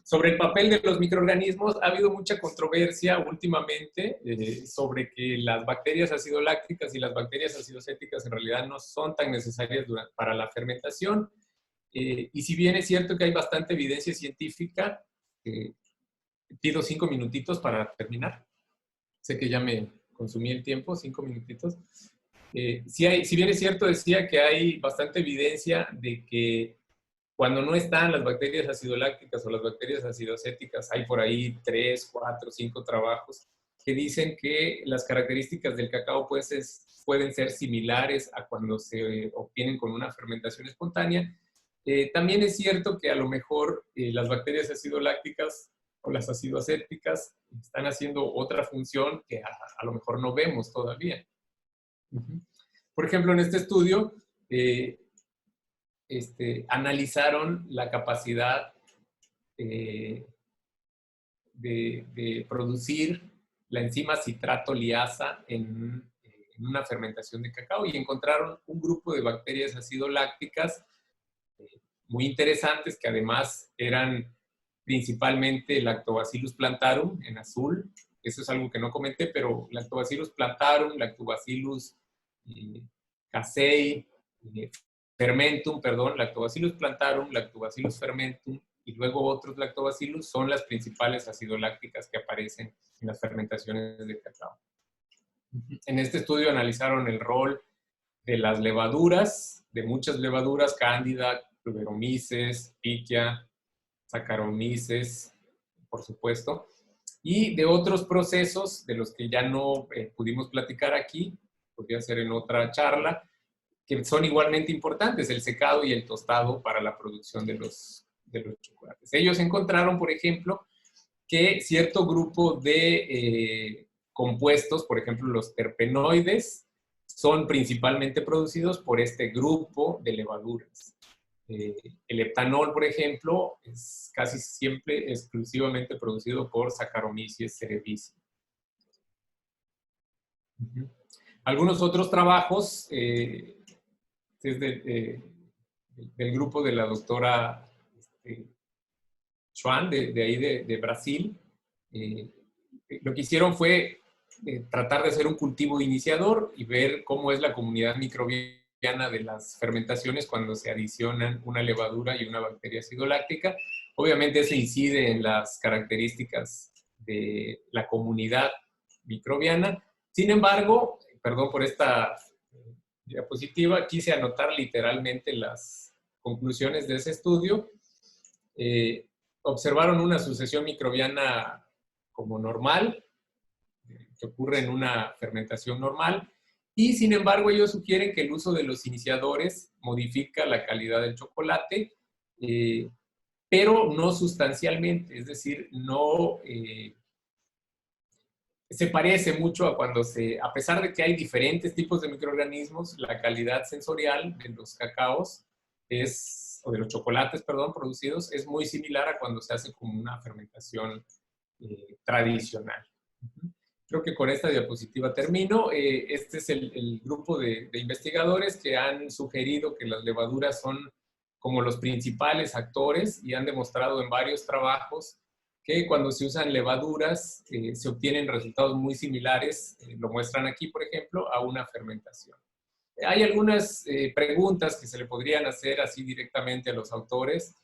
Sobre el papel de los microorganismos, ha habido mucha controversia últimamente sobre que las bacterias acidolácticas y las bacterias acidocéticas en realidad no son tan necesarias para la fermentación. Y si bien es cierto que hay bastante evidencia científica, pido 5 minutitos para terminar. Sé que ya me consumí el tiempo, 5 minutitos. Si bien es cierto, decía que hay bastante evidencia de que cuando no están las bacterias acidolácticas o las bacterias acidocéticas, hay por ahí 3, 4, 5 trabajos que dicen que las características del cacao pueden ser similares a cuando se obtienen con una fermentación espontánea. También es cierto que a lo mejor las bacterias acidolácticas o las acidocéticas están haciendo otra función que a lo mejor no vemos todavía. Por ejemplo, en este estudio analizaron la capacidad de producir la enzima citrato liasa en una fermentación de cacao y encontraron un grupo de bacterias acidolácticas muy interesantes que además eran principalmente Lactobacillus plantarum en azul. Eso es algo que no comenté, pero Lactobacillus plantarum, Lactobacillus casei, Lactobacillus plantarum, Lactobacillus fermentum y luego otros lactobacillus son las principales acidolácticas que aparecen en las fermentaciones de cacao. En este estudio analizaron el rol de las levaduras, de muchas levaduras, Cándida, Clubberomyces, Pichia, Saccharomyces, por supuesto, y de otros procesos de los que ya no pudimos platicar aquí, podría ser en otra charla, que son igualmente importantes, el secado y el tostado para la producción de los chocolates. Ellos encontraron, por ejemplo, que cierto grupo de compuestos, por ejemplo, los terpenoides, son principalmente producidos por este grupo de levaduras. El heptanol, por ejemplo, es casi siempre exclusivamente producido por Saccharomyces cerevisiae. Algunos otros trabajos del grupo de la doctora Schwan, de ahí de Brasil. Lo que hicieron fue tratar de hacer un cultivo iniciador y ver cómo es la comunidad microbiana de las fermentaciones cuando se adicionan una levadura y una bacteria acidoláctica. Obviamente eso incide en las características de la comunidad microbiana. Sin embargo, perdón por esta diapositiva, quise anotar literalmente las conclusiones de ese estudio. Observaron una sucesión microbiana como normal, que ocurre en una fermentación normal, y sin embargo ellos sugieren que el uso de los iniciadores modifica la calidad del chocolate, pero no sustancialmente, es decir, no se parece mucho a cuando a pesar de que hay diferentes tipos de microorganismos, la calidad sensorial de los cacaos o de los chocolates, perdón, producidos, es muy similar a cuando se hace como una fermentación tradicional. Creo que con esta diapositiva termino. Este es el grupo de investigadores que han sugerido que las levaduras son como los principales actores y han demostrado en varios trabajos que cuando se usan levaduras se obtienen resultados muy similares, lo muestran aquí, por ejemplo, a una fermentación. Hay algunas preguntas que se le podrían hacer así directamente a los autores.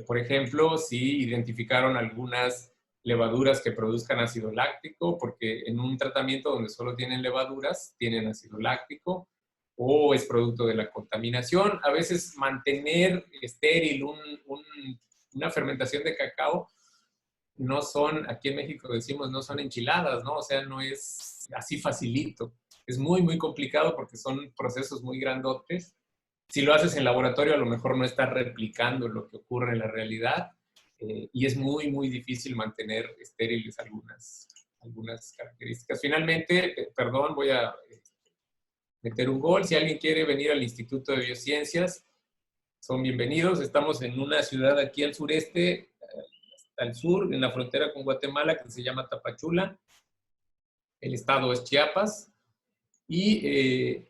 Por ejemplo, si identificaron algunas levaduras que produzcan ácido láctico, porque en un tratamiento donde solo tienen levaduras, tienen ácido láctico, o es producto de la contaminación. A veces mantener estéril una fermentación de cacao no son, aquí en México decimos, no son enchiladas, ¿no? O sea, no es así facilito. Es muy, muy complicado porque son procesos muy grandotes. Si lo haces en laboratorio, a lo mejor no estás replicando lo que ocurre en la realidad y es muy, muy difícil mantener estériles algunas características. Finalmente, perdón, voy a meter un gol. Si alguien quiere venir al Instituto de Biociencias, son bienvenidos. Estamos en una ciudad aquí al sureste, al sur, en la frontera con Guatemala, que se llama Tapachula. El estado es Chiapas. Y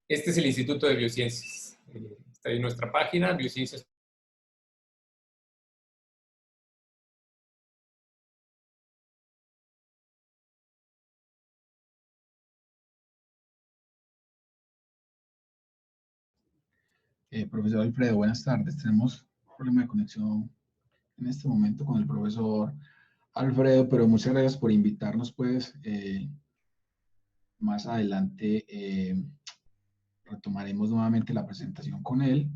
este es el Instituto de Biociencias. Está en nuestra página, biociencias. Profesor Alfredo, buenas tardes. Tenemos un problema de conexión en este momento con el profesor Alfredo, pero muchas gracias por invitarnos, pues más adelante retomaremos nuevamente la presentación con él.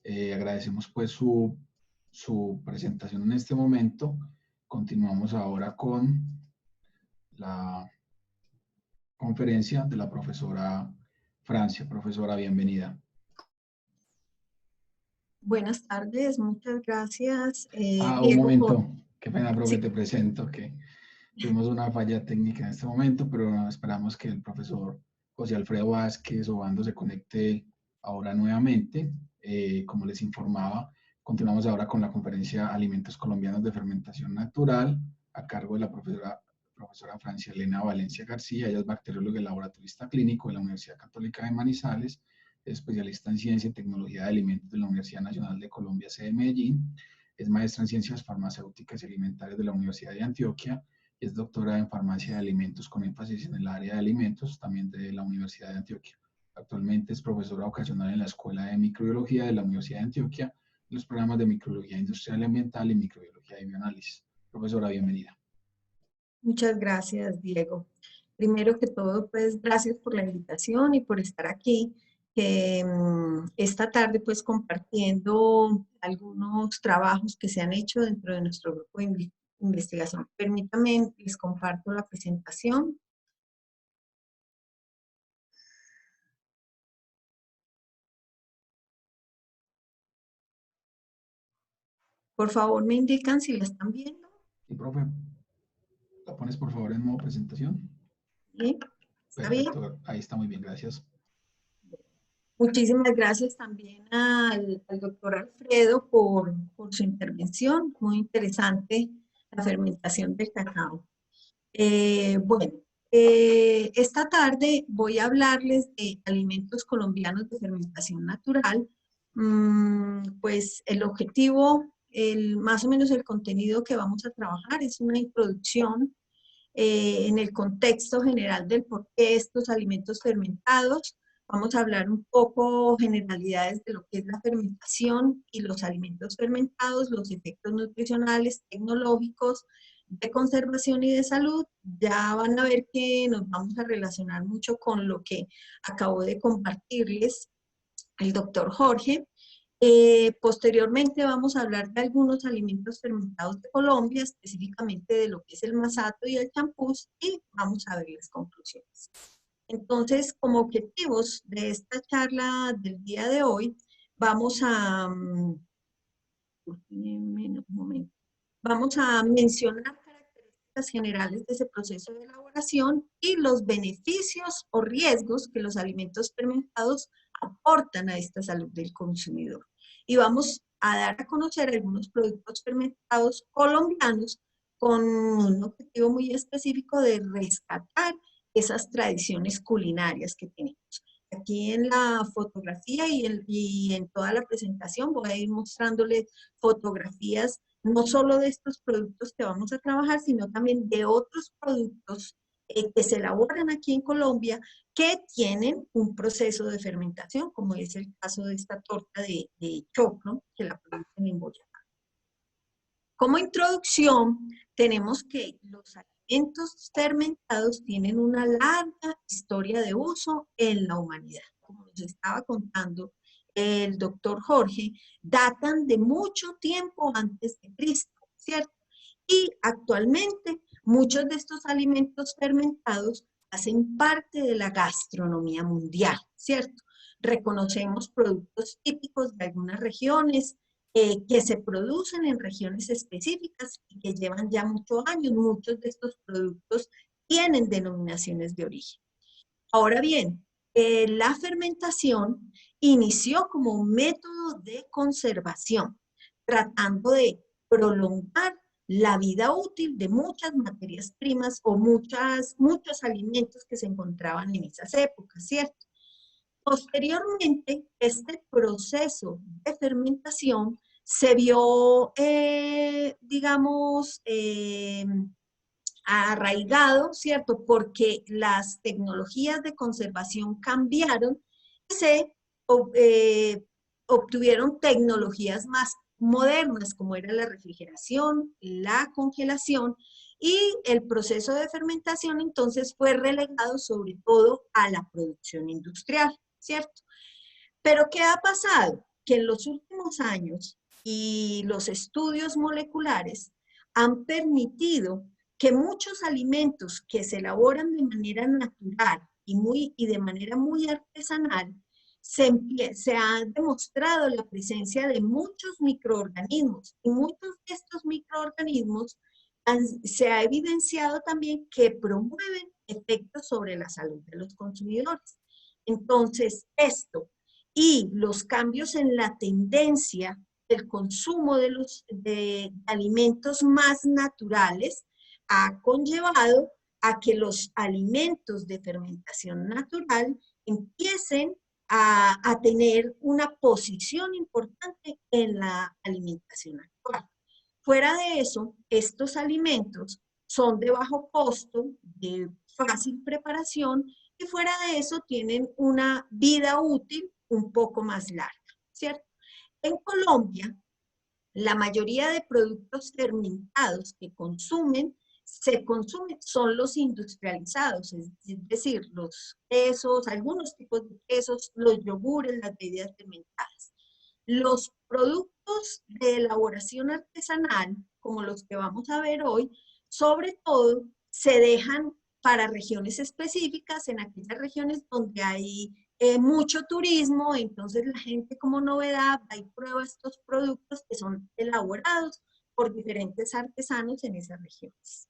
Agradecemos pues su presentación en este momento. Continuamos ahora con la conferencia de la profesora Francia. Profesora, bienvenida. Buenas tardes, muchas gracias. Un Diego, momento, qué pena, profe, sí. te presento que tuvimos una falla técnica en este momento, pero esperamos que el profesor José Alfredo Vázquez Obando se conecte ahora nuevamente. Como les informaba, continuamos ahora con la conferencia Alimentos Colombianos de Fermentación Natural, a cargo de la profesora Francia Elena Valencia García. Ella es bacterióloga y laboratorista clínico de la Universidad Católica de Manizales, es especialista en Ciencia y Tecnología de Alimentos de la Universidad Nacional de Colombia, sede Medellín, es maestra en Ciencias Farmacéuticas y Alimentarias de la Universidad de Antioquia, es doctora en Farmacia de Alimentos con énfasis en el área de alimentos, también de la Universidad de Antioquia. Actualmente es profesora ocasional en la Escuela de Microbiología de la Universidad de Antioquia, en los programas de Microbiología Industrial y Ambiental y Microbiología de Bioanálisis. Profesora, bienvenida. Muchas gracias, Diego. Primero que todo, pues gracias por la invitación y por estar aquí. Esta tarde, pues compartiendo algunos trabajos que se han hecho dentro de nuestro grupo de investigación. Permítanme, les comparto la presentación. Por favor, me indican si la están viendo. Sí, profe, ¿la pones por favor en modo presentación? ¿Sí? ¿Está Perfecto, bien? ahí está muy bien, gracias. Muchísimas gracias también al doctor Alfredo por su intervención, muy interesante, la fermentación del cacao. Bueno, esta tarde voy a hablarles de alimentos colombianos de fermentación natural. Pues el objetivo, más o menos el contenido que vamos a trabajar es una introducción en el contexto general del por qué estos alimentos fermentados. Vamos a hablar un poco generalidades de lo que es la fermentación y los alimentos fermentados, los efectos nutricionales, tecnológicos, de conservación y de salud. Ya van a ver que nos vamos a relacionar mucho con lo que acabo de compartirles el doctor Jorge. Posteriormente vamos a hablar de algunos alimentos fermentados de Colombia, específicamente de lo que es el masato y el champús, y vamos a ver las conclusiones. Entonces, como objetivos de esta charla del día de hoy, vamos a, vamos a mencionar características generales de ese proceso de elaboración y los beneficios o riesgos que los alimentos fermentados aportan a esta salud del consumidor. Y vamos a dar a conocer algunos productos fermentados colombianos con un objetivo muy específico de rescatar esas tradiciones culinarias que tenemos. Aquí en la fotografía y en toda la presentación voy a ir mostrándoles fotografías no solo de estos productos que vamos a trabajar, sino también de otros productos que se elaboran aquí en Colombia que tienen un proceso de fermentación, como es el caso de esta torta de choclo que la producen en Boyacá. Como introducción, tenemos que los alimentos fermentados tienen una larga historia de uso en la humanidad. Como nos estaba contando el doctor Jorge, datan de mucho tiempo antes de Cristo, ¿cierto? Y actualmente muchos de estos alimentos fermentados hacen parte de la gastronomía mundial, ¿cierto? Reconocemos productos típicos de algunas regiones que se producen en regiones específicas y que llevan ya muchos años. Muchos de estos productos tienen denominaciones de origen. Ahora bien, la fermentación inició como un método de conservación, tratando de prolongar la vida útil de muchas materias primas o muchos alimentos que se encontraban en esas épocas, ¿cierto? Posteriormente, este proceso de fermentación se vio, digamos, arraigado, ¿cierto? Porque las tecnologías de conservación cambiaron y se obtuvieron tecnologías más modernas, como era la refrigeración, la congelación, y el proceso de fermentación entonces fue relegado sobre todo a la producción industrial, ¿cierto? Pero ¿qué ha pasado? Que en los últimos años y los estudios moleculares han permitido que muchos alimentos que se elaboran de manera natural y de manera muy artesanal, se ha demostrado la presencia de muchos microorganismos, y muchos de estos microorganismos se ha evidenciado también que promueven efectos sobre la salud de los consumidores. Entonces, esto y los cambios en la tendencia del consumo de alimentos más naturales ha conllevado a que los alimentos de fermentación natural empiecen a tener una posición importante en la alimentación actual. Fuera de eso, estos alimentos son de bajo costo, de fácil preparación, y fuera de eso tienen una vida útil un poco más larga, ¿cierto? En Colombia, la mayoría de productos fermentados que se consumen son los industrializados, es decir, los quesos, algunos tipos de quesos, los yogures, las bebidas fermentadas. Los productos de elaboración artesanal, como los que vamos a ver hoy, sobre todo se dejan para regiones específicas, en aquellas regiones donde hay mucho turismo, entonces la gente como novedad va y prueba estos productos que son elaborados por diferentes artesanos en esas regiones.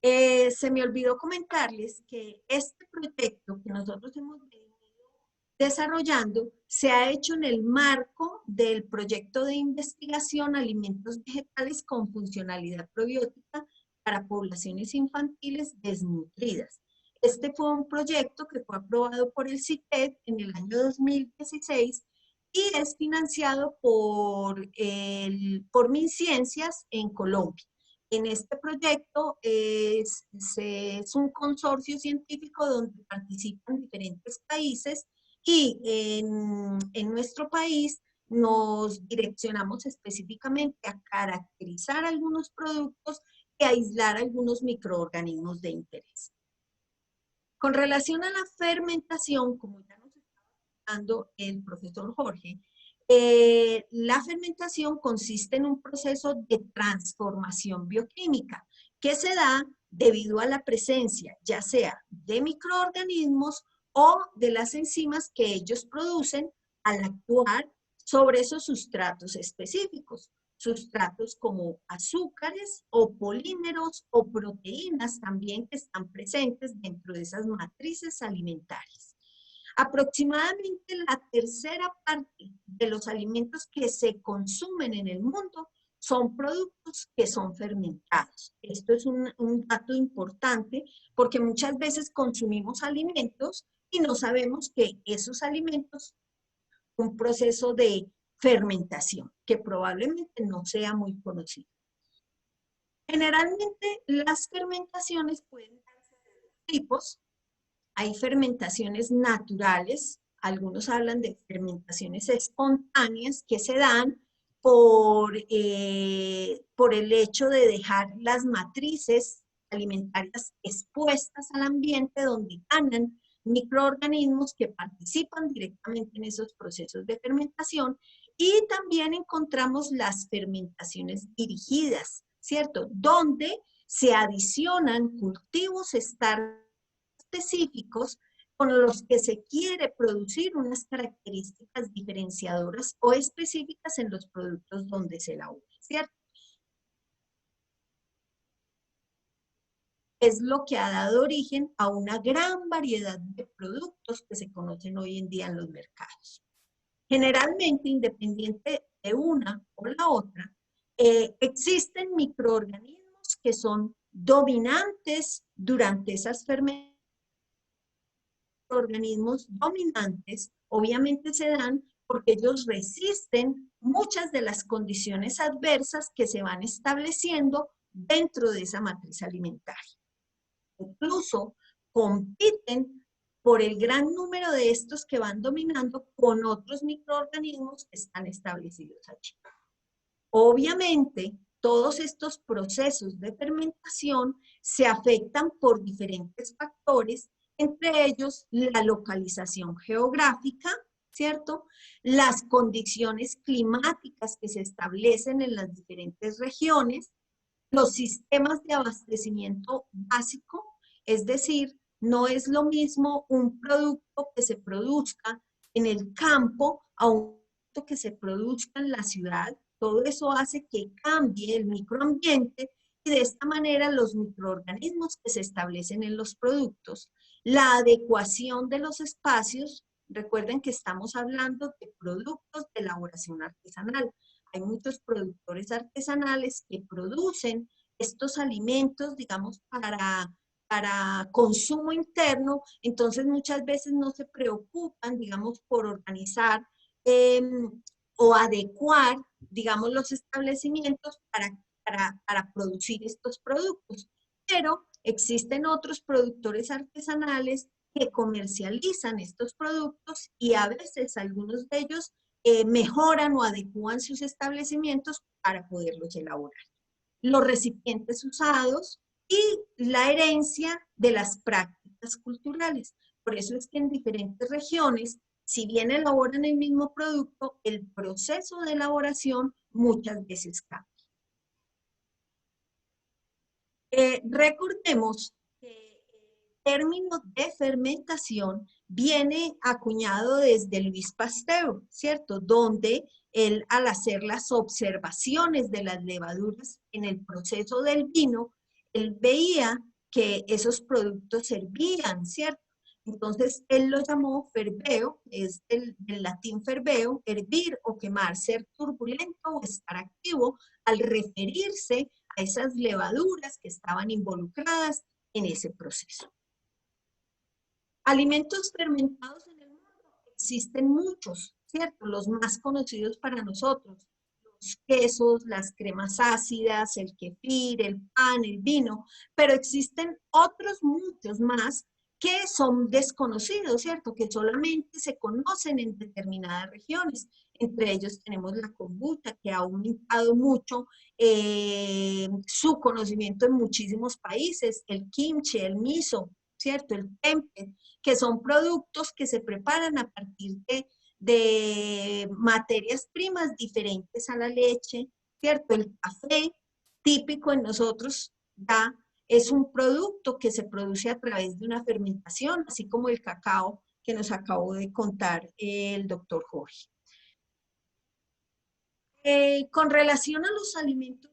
Se me olvidó comentarles que este proyecto que nosotros hemos venido desarrollando se ha hecho en el marco del proyecto de investigación Alimentos Vegetales con Funcionalidad Probiótica para Poblaciones Infantiles Desnutridas. Este fue un proyecto que fue aprobado por el CITED en el año 2016 y es financiado por MinCiencias en Colombia. En este proyecto es un consorcio científico donde participan diferentes países y en nuestro país nos direccionamos específicamente a caracterizar algunos productos y aislar algunos microorganismos de interés. Con relación a la fermentación, como ya nos estaba contando el profesor Jorge, la fermentación consiste en un proceso de transformación bioquímica que se da debido a la presencia ya sea de microorganismos o de las enzimas que ellos producen al actuar sobre esos sustratos específicos. Sustratos como azúcares o polímeros o proteínas también que están presentes dentro de esas matrices alimentarias. Aproximadamente la tercera parte de los alimentos que se consumen en el mundo son productos que son fermentados. Esto es un dato importante porque muchas veces consumimos alimentos y no sabemos que esos alimentos son un proceso de fermentación que probablemente no sea muy conocido. Generalmente las fermentaciones pueden darse de dos tipos. Hay fermentaciones naturales, algunos hablan de fermentaciones espontáneas que se dan por el hecho de dejar las matrices alimentarias expuestas al ambiente donde ganan microorganismos que participan directamente en esos procesos de fermentación. Y también encontramos las fermentaciones dirigidas, ¿cierto? Donde se adicionan cultivos específicos con los que se quiere producir unas características diferenciadoras o específicas en los productos donde se elabora, ¿cierto? Es lo que ha dado origen a una gran variedad de productos que se conocen hoy en día en los mercados. Generalmente, independiente de una o la otra, existen microorganismos que son dominantes durante esas fermentaciones. Organismos dominantes obviamente se dan porque ellos resisten muchas de las condiciones adversas que se van estableciendo dentro de esa matriz alimentaria. Incluso compiten por el gran número de estos que van dominando con otros microorganismos que están establecidos allí. Obviamente, todos estos procesos de fermentación se afectan por diferentes factores, entre ellos la localización geográfica, ¿cierto? Las condiciones climáticas que se establecen en las diferentes regiones, los sistemas de abastecimiento básico, es decir, no es lo mismo un producto que se produzca en el campo a un producto que se produzca en la ciudad. Todo eso hace que cambie el microambiente y de esta manera los microorganismos que se establecen en los productos, la adecuación de los espacios. Recuerden que estamos hablando de productos de elaboración artesanal. Hay muchos productores artesanales que producen estos alimentos, digamos, para consumo interno, entonces muchas veces no se preocupan, digamos, por organizar o adecuar, digamos, los establecimientos para producir estos productos. Pero existen otros productores artesanales que comercializan estos productos y a veces algunos de ellos mejoran o adecúan sus establecimientos para poderlos elaborar. Los recipientes usados y la herencia de las prácticas culturales. Por eso es que en diferentes regiones, si bien elaboran el mismo producto, el proceso de elaboración muchas veces cambia. Recordemos que el término de fermentación viene acuñado desde Louis Pasteur, ¿cierto? Donde él, al hacer las observaciones de las levaduras en el proceso del vino, él veía que esos productos servían, ¿cierto? Entonces, él lo llamó ferveo, es del latín ferveo, hervir o quemar, ser turbulento o estar activo, al referirse a esas levaduras que estaban involucradas en ese proceso. Alimentos fermentados en el mundo existen muchos, ¿cierto? Los más conocidos para nosotros, los quesos, las cremas ácidas, el kefir, el pan, el vino, pero existen otros muchos más que son desconocidos, ¿cierto? Que solamente se conocen en determinadas regiones. Entre ellos tenemos la kombucha, que ha aumentado mucho su conocimiento en muchísimos países, el kimchi, el miso, ¿cierto? El tempeh, que son productos que se preparan a partir de materias primas diferentes a la leche, ¿cierto? El café, típico en nosotros, es un producto que se produce a través de una fermentación, así como el cacao que nos acabó de contar el doctor Jorge. Con relación a los alimentos,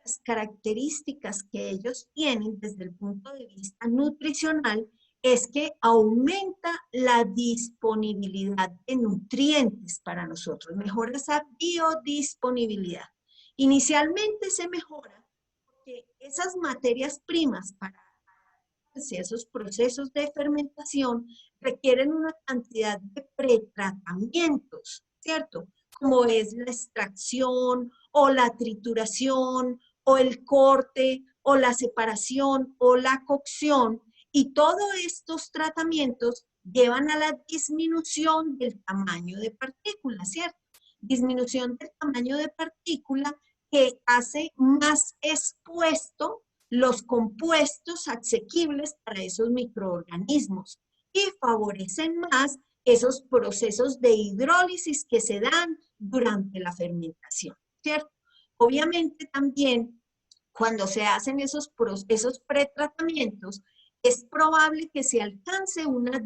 las características que ellos tienen desde el punto de vista nutricional es que aumenta la disponibilidad de nutrientes para nosotros, mejora esa biodisponibilidad. Inicialmente se mejora porque esas materias primas para esos procesos de fermentación requieren una cantidad de pretratamientos, ¿cierto? Como es la extracción o la trituración o el corte o la separación o la cocción, y todos estos tratamientos llevan a la disminución del tamaño de partículas, ¿cierto? Disminución del tamaño de partícula que hace más expuesto los compuestos asequibles para esos microorganismos y favorecen más esos procesos de hidrólisis que se dan durante la fermentación, ¿cierto? Obviamente también cuando se hacen esos pretratamientos, es probable que se alcance una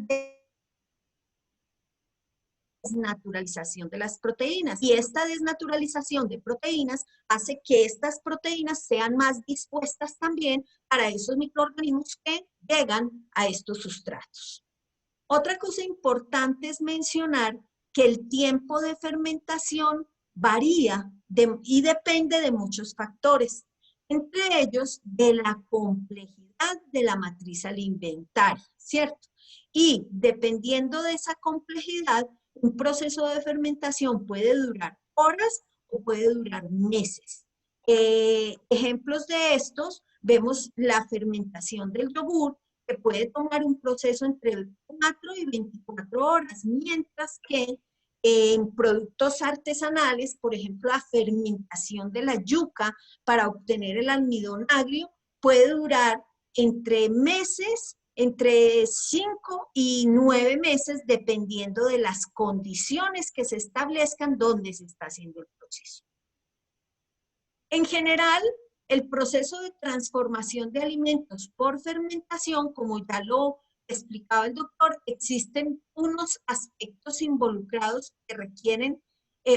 desnaturalización de las proteínas. Y esta desnaturalización de proteínas hace que estas proteínas sean más dispuestas también para esos microorganismos que llegan a estos sustratos. Otra cosa importante es mencionar que el tiempo de fermentación varía y depende de muchos factores, entre ellos de la complejidad de la matriz alimentaria, ¿cierto? Y dependiendo de esa complejidad, un proceso de fermentación puede durar horas o puede durar meses. Ejemplos de estos, vemos la fermentación del yogur, que puede tomar un proceso entre 4 y 24 horas, mientras que en productos artesanales, por ejemplo, la fermentación de la yuca para obtener el almidón agrio puede durar entre meses, entre 5 y 9 meses, dependiendo de las condiciones que se establezcan donde se está haciendo el proceso. En general, el proceso de transformación de alimentos por fermentación, como ya lo explicaba el doctor, existen unos aspectos involucrados que requieren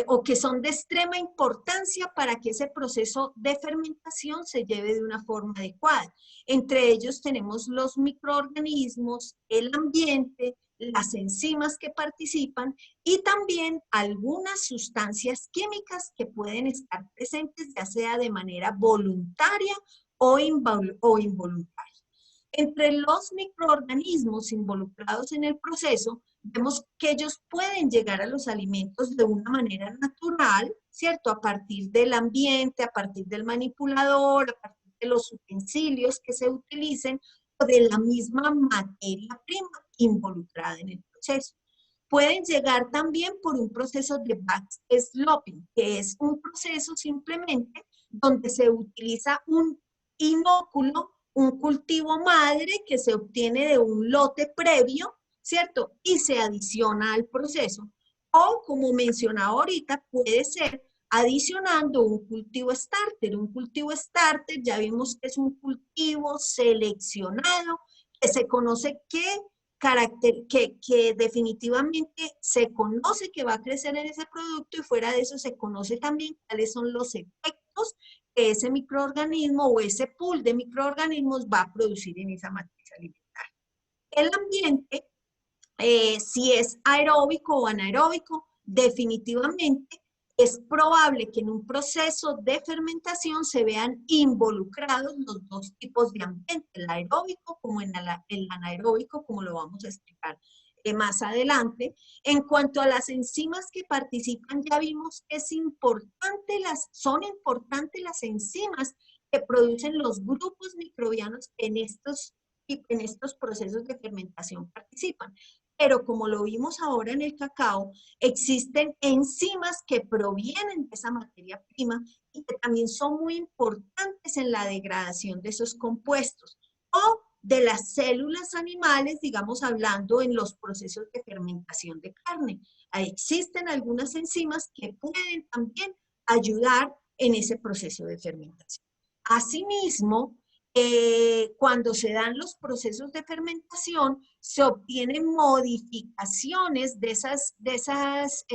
o que son de extrema importancia para que ese proceso de fermentación se lleve de una forma adecuada. Entre ellos tenemos los microorganismos, el ambiente, las enzimas que participan y también algunas sustancias químicas que pueden estar presentes, ya sea de manera voluntaria o involuntaria. Entre los microorganismos involucrados en el proceso, vemos que ellos pueden llegar a los alimentos de una manera natural, ¿cierto? A partir del ambiente, a partir del manipulador, a partir de los utensilios que se utilicen, o de la misma materia prima involucrada en el proceso. Pueden llegar también por un proceso de backsloping, que es un proceso simplemente donde se utiliza un inóculo, un cultivo madre que se obtiene de un lote previo, ¿cierto? Y se adiciona al proceso. O, como mencionaba ahorita, puede ser adicionando un cultivo starter. Un cultivo starter ya vimos que es un cultivo seleccionado, que se conoce que definitivamente se conoce que va a crecer en ese producto y fuera de eso se conoce también cuáles son los efectos que ese microorganismo o ese pool de microorganismos va a producir en esa matriz alimentaria. El ambiente, si es aeróbico o anaeróbico, definitivamente es probable que en un proceso de fermentación se vean involucrados los dos tipos de ambiente, el aeróbico como el anaeróbico, como lo vamos a explicar más adelante. En cuanto a las enzimas que participan, ya vimos que son importantes las enzimas que producen los grupos microbianos que en estos procesos de fermentación participan. Pero como lo vimos ahora en el cacao, existen enzimas que provienen de esa materia prima y que también son muy importantes en la degradación de esos compuestos o de las células animales, digamos, hablando en los procesos de fermentación de carne. Ahí existen algunas enzimas que pueden también ayudar en ese proceso de fermentación. Asimismo, cuando se dan los procesos de fermentación, se obtienen modificaciones de esas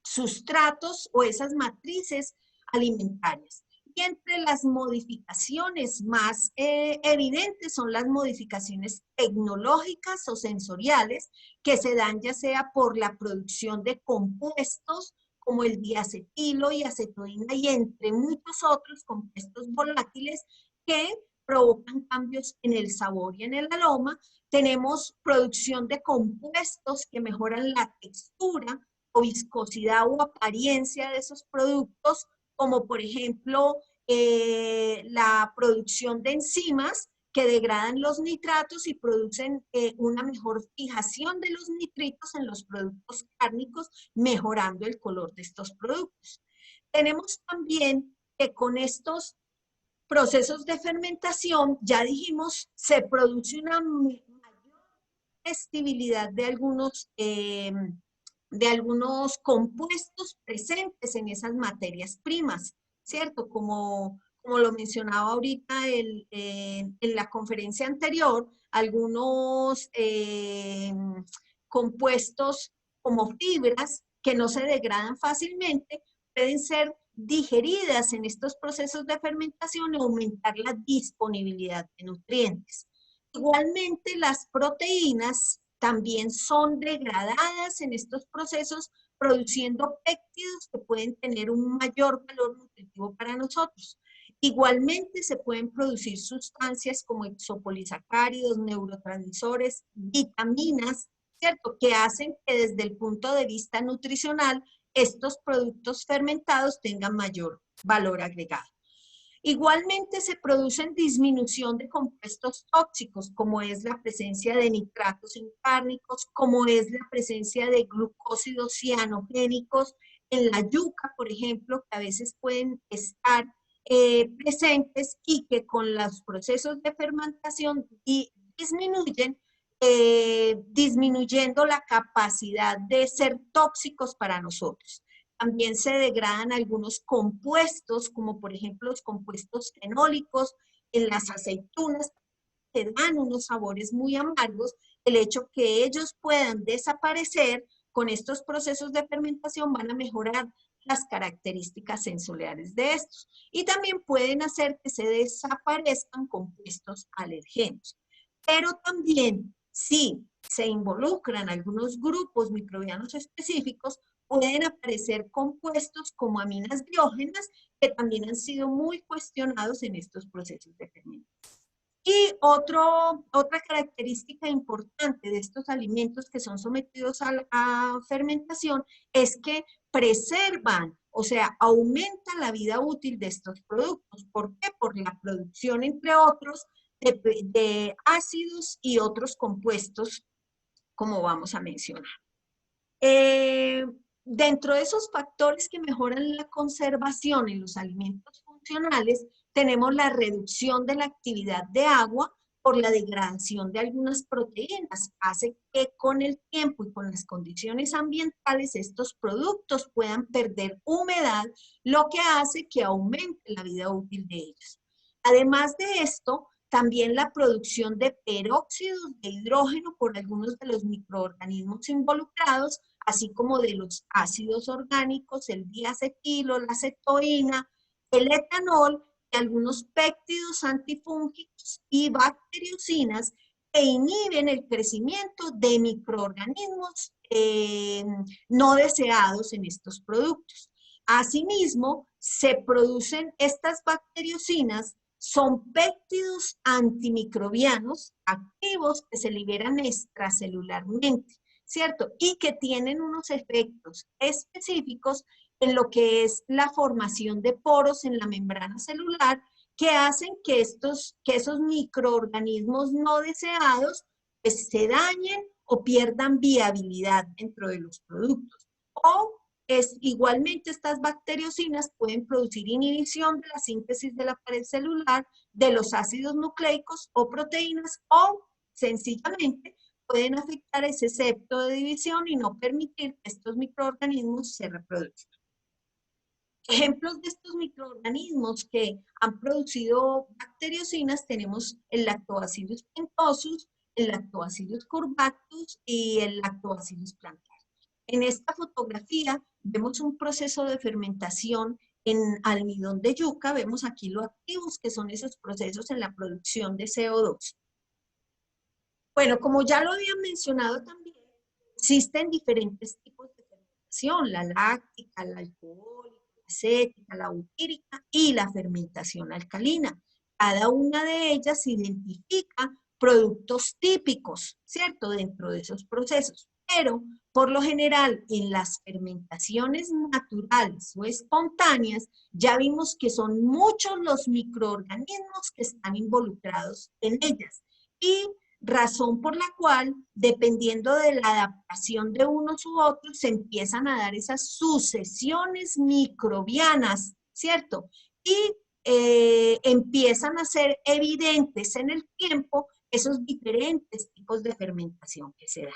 sustratos o esas matrices alimentarias. Y entre las modificaciones más evidentes son las modificaciones tecnológicas o sensoriales que se dan ya sea por la producción de compuestos como el diacetilo y acetoína y entre muchos otros compuestos volátiles que provocan cambios en el sabor y en el aroma. Tenemos producción de compuestos que mejoran la textura o viscosidad o apariencia de esos productos, como por ejemplo la producción de enzimas que degradan los nitratos y producen una mejor fijación de los nitritos en los productos cárnicos, mejorando el color de estos productos. Tenemos también que con estos procesos de fermentación, ya dijimos, se produce una mayor estibilidad de algunos compuestos presentes en esas materias primas, ¿cierto? Como como lo mencionaba ahorita en la conferencia anterior, algunos compuestos como fibras que no se degradan fácilmente pueden ser digeridas en estos procesos de fermentación y aumentar la disponibilidad de nutrientes. Igualmente, las proteínas también son degradadas en estos procesos, produciendo péptidos que pueden tener un mayor valor nutritivo para nosotros. Igualmente se pueden producir sustancias como exopolisacáridos, neurotransmisores, vitaminas, ¿cierto? Que hacen que desde el punto de vista nutricional estos productos fermentados tengan mayor valor agregado. Igualmente se producen disminución de compuestos tóxicos, como es la presencia de nitratos incárnicos, como es la presencia de glucósidos cianogénicos en la yuca, por ejemplo, que a veces pueden estar presentes y que con los procesos de fermentación disminuyen, disminuyendo la capacidad de ser tóxicos para nosotros. También se degradan algunos compuestos, como por ejemplo los compuestos fenólicos en las aceitunas, que dan unos sabores muy amargos. El hecho que ellos puedan desaparecer con estos procesos de fermentación van a mejorar las características sensoriales de estos. Y también pueden hacer que se desaparezcan compuestos alergenos. Pero también, si se involucran algunos grupos microbianos específicos, pueden aparecer compuestos como aminas biógenas que también han sido muy cuestionados en estos procesos de fermentación. Y otra característica importante de estos alimentos que son sometidos a fermentación es que preservan, o sea, aumentan la vida útil de estos productos. ¿Por qué? Por la producción, entre otros, de ácidos y otros compuestos, como vamos a mencionar. Dentro de esos factores que mejoran la conservación en los alimentos funcionales, tenemos la reducción de la actividad de agua por la degradación de algunas proteínas. Hace que con el tiempo y con las condiciones ambientales estos productos puedan perder humedad, lo que hace que aumente la vida útil de ellos. Además de esto, también la producción de peróxidos de hidrógeno por algunos de los microorganismos involucrados, así como de los ácidos orgánicos, el diacetilo, la acetoína, el etanol y algunos péptidos antifúngicos y bacteriocinas que inhiben el crecimiento de microorganismos no deseados en estos productos. Asimismo, se producen estas bacteriocinas, son péptidos antimicrobianos activos que se liberan extracelularmente, ¿cierto? Y que tienen unos efectos específicos en lo que es la formación de poros en la membrana celular que hacen que esos microorganismos no deseados pues, se dañen o pierdan viabilidad dentro de los productos. O igualmente estas bacteriocinas pueden producir inhibición de la síntesis de la pared celular, de los ácidos nucleicos o proteínas, o sencillamente pueden afectar ese septo de división y no permitir que estos microorganismos se reproduzcan. Ejemplos de estos microorganismos que han producido bacteriocinas tenemos el Lactobacillus pentosus, el Lactobacillus curvatus y el Lactobacillus plantar. En esta fotografía vemos un proceso de fermentación en almidón de yuca. Vemos aquí lo activos que son esos procesos en la producción de CO2. Bueno, como ya lo había mencionado también, existen diferentes tipos de fermentación, la láctica, la alcohólica, la acética, la butírica y la fermentación alcalina. Cada una de ellas identifica productos típicos, ¿cierto?, dentro de esos procesos. Pero, por lo general, en las fermentaciones naturales o espontáneas, ya vimos que son muchos los microorganismos que están involucrados en ellas. Y razón por la cual, dependiendo de la adaptación de unos u otros, se empiezan a dar esas sucesiones microbianas, ¿cierto? Y empiezan a ser evidentes en el tiempo esos diferentes tipos de fermentación que se dan.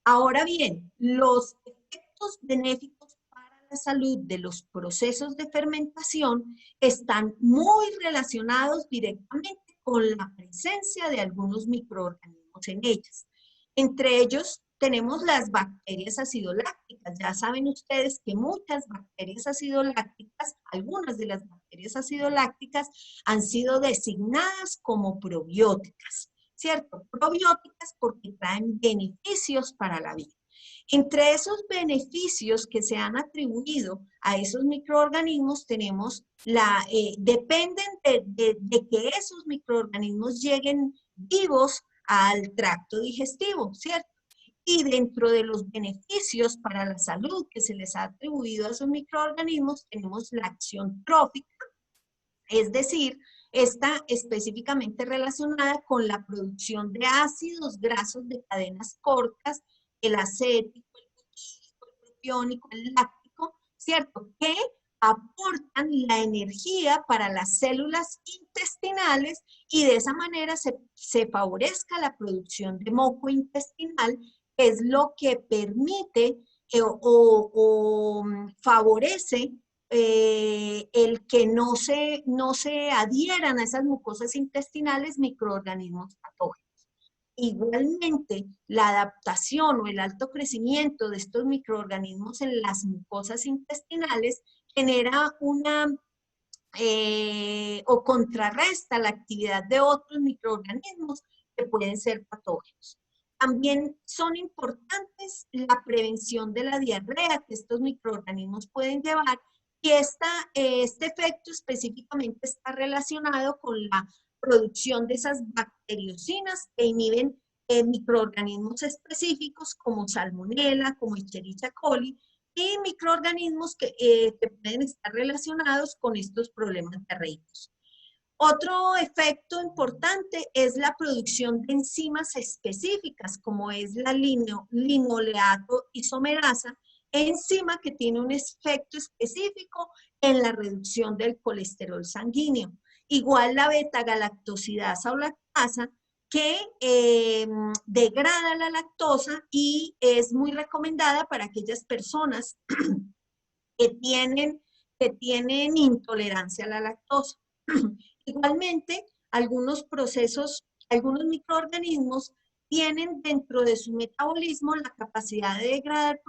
Ahora bien, los efectos benéficos para la salud de los procesos de fermentación están muy relacionados directamente con la presencia de algunos microorganismos en ellas. Entre ellos tenemos las bacterias acidolácticas. Ya saben ustedes que muchas bacterias acidolácticas, algunas de las bacterias acidolácticas han sido designadas como probióticas, ¿cierto? Probióticas porque traen beneficios para la vida. Entre esos beneficios que se han atribuido a esos microorganismos tenemos dependen de que esos microorganismos lleguen vivos al tracto digestivo, ¿cierto? Y dentro de los beneficios para la salud que se les ha atribuido a esos microorganismos tenemos la acción trófica, es decir, está específicamente relacionada con la producción de ácidos grasos de cadenas cortas, el acético, el butírico, el propiónico, el láctico, ¿cierto? Que aportan la energía para las células intestinales y de esa manera se favorezca la producción de moco intestinal, que es lo que permite o favorece el que no se adhieran a esas mucosas intestinales microorganismos patógenos. Igualmente, la adaptación o el alto crecimiento de estos microorganismos en las mucosas intestinales genera o contrarresta la actividad de otros microorganismos que pueden ser patógenos. También son importantes la prevención de la diarrea que estos microorganismos pueden llevar y este efecto específicamente está relacionado con la producción de esas bacteriocinas que inhiben microorganismos específicos como Salmonella, como Escherichia coli y microorganismos que pueden estar relacionados con estos problemas diarreicos. Otro efecto importante es la producción de enzimas específicas, como es la linoleato isomerasa, enzima que tiene un efecto específico en la reducción del colesterol sanguíneo. Igual la beta-galactosidasa o lactasa, que degrada la lactosa y es muy recomendada para aquellas personas que tienen intolerancia a la lactosa. Igualmente, algunos microorganismos tienen dentro de su metabolismo la capacidad de degradar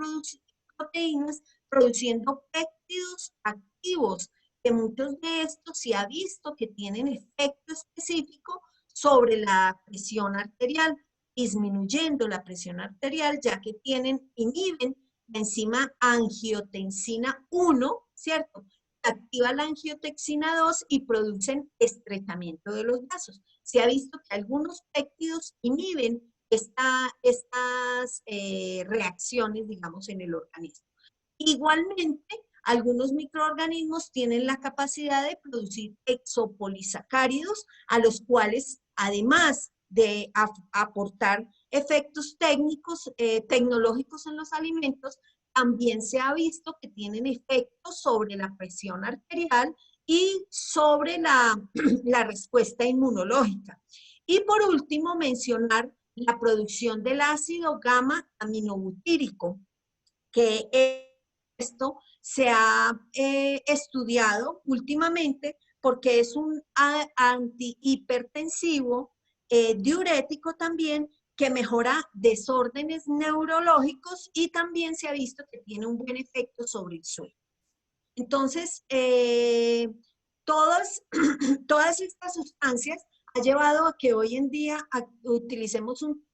proteínas produciendo péptidos activos, que muchos de estos se ha visto que tienen efecto específico sobre la presión arterial, disminuyendo la presión arterial, ya que inhiben la enzima angiotensina 1, ¿cierto? Activa la angiotensina 2 y producen estrechamiento de los vasos. Se ha visto que algunos péptidos inhiben estas reacciones, digamos, en el organismo. Igualmente, algunos microorganismos tienen la capacidad de producir exopolisacáridos, a los cuales, además de aportar efectos tecnológicos en los alimentos, también se ha visto que tienen efectos sobre la presión arterial y sobre la respuesta inmunológica. Y por último, mencionar la producción del ácido gamma aminobutírico, que esto se ha estudiado últimamente porque es un antihipertensivo, diurético también, que mejora desórdenes neurológicos y también se ha visto que tiene un buen efecto sobre el sueño. Entonces, todas estas sustancias ha llevado a que hoy en día utilicemos un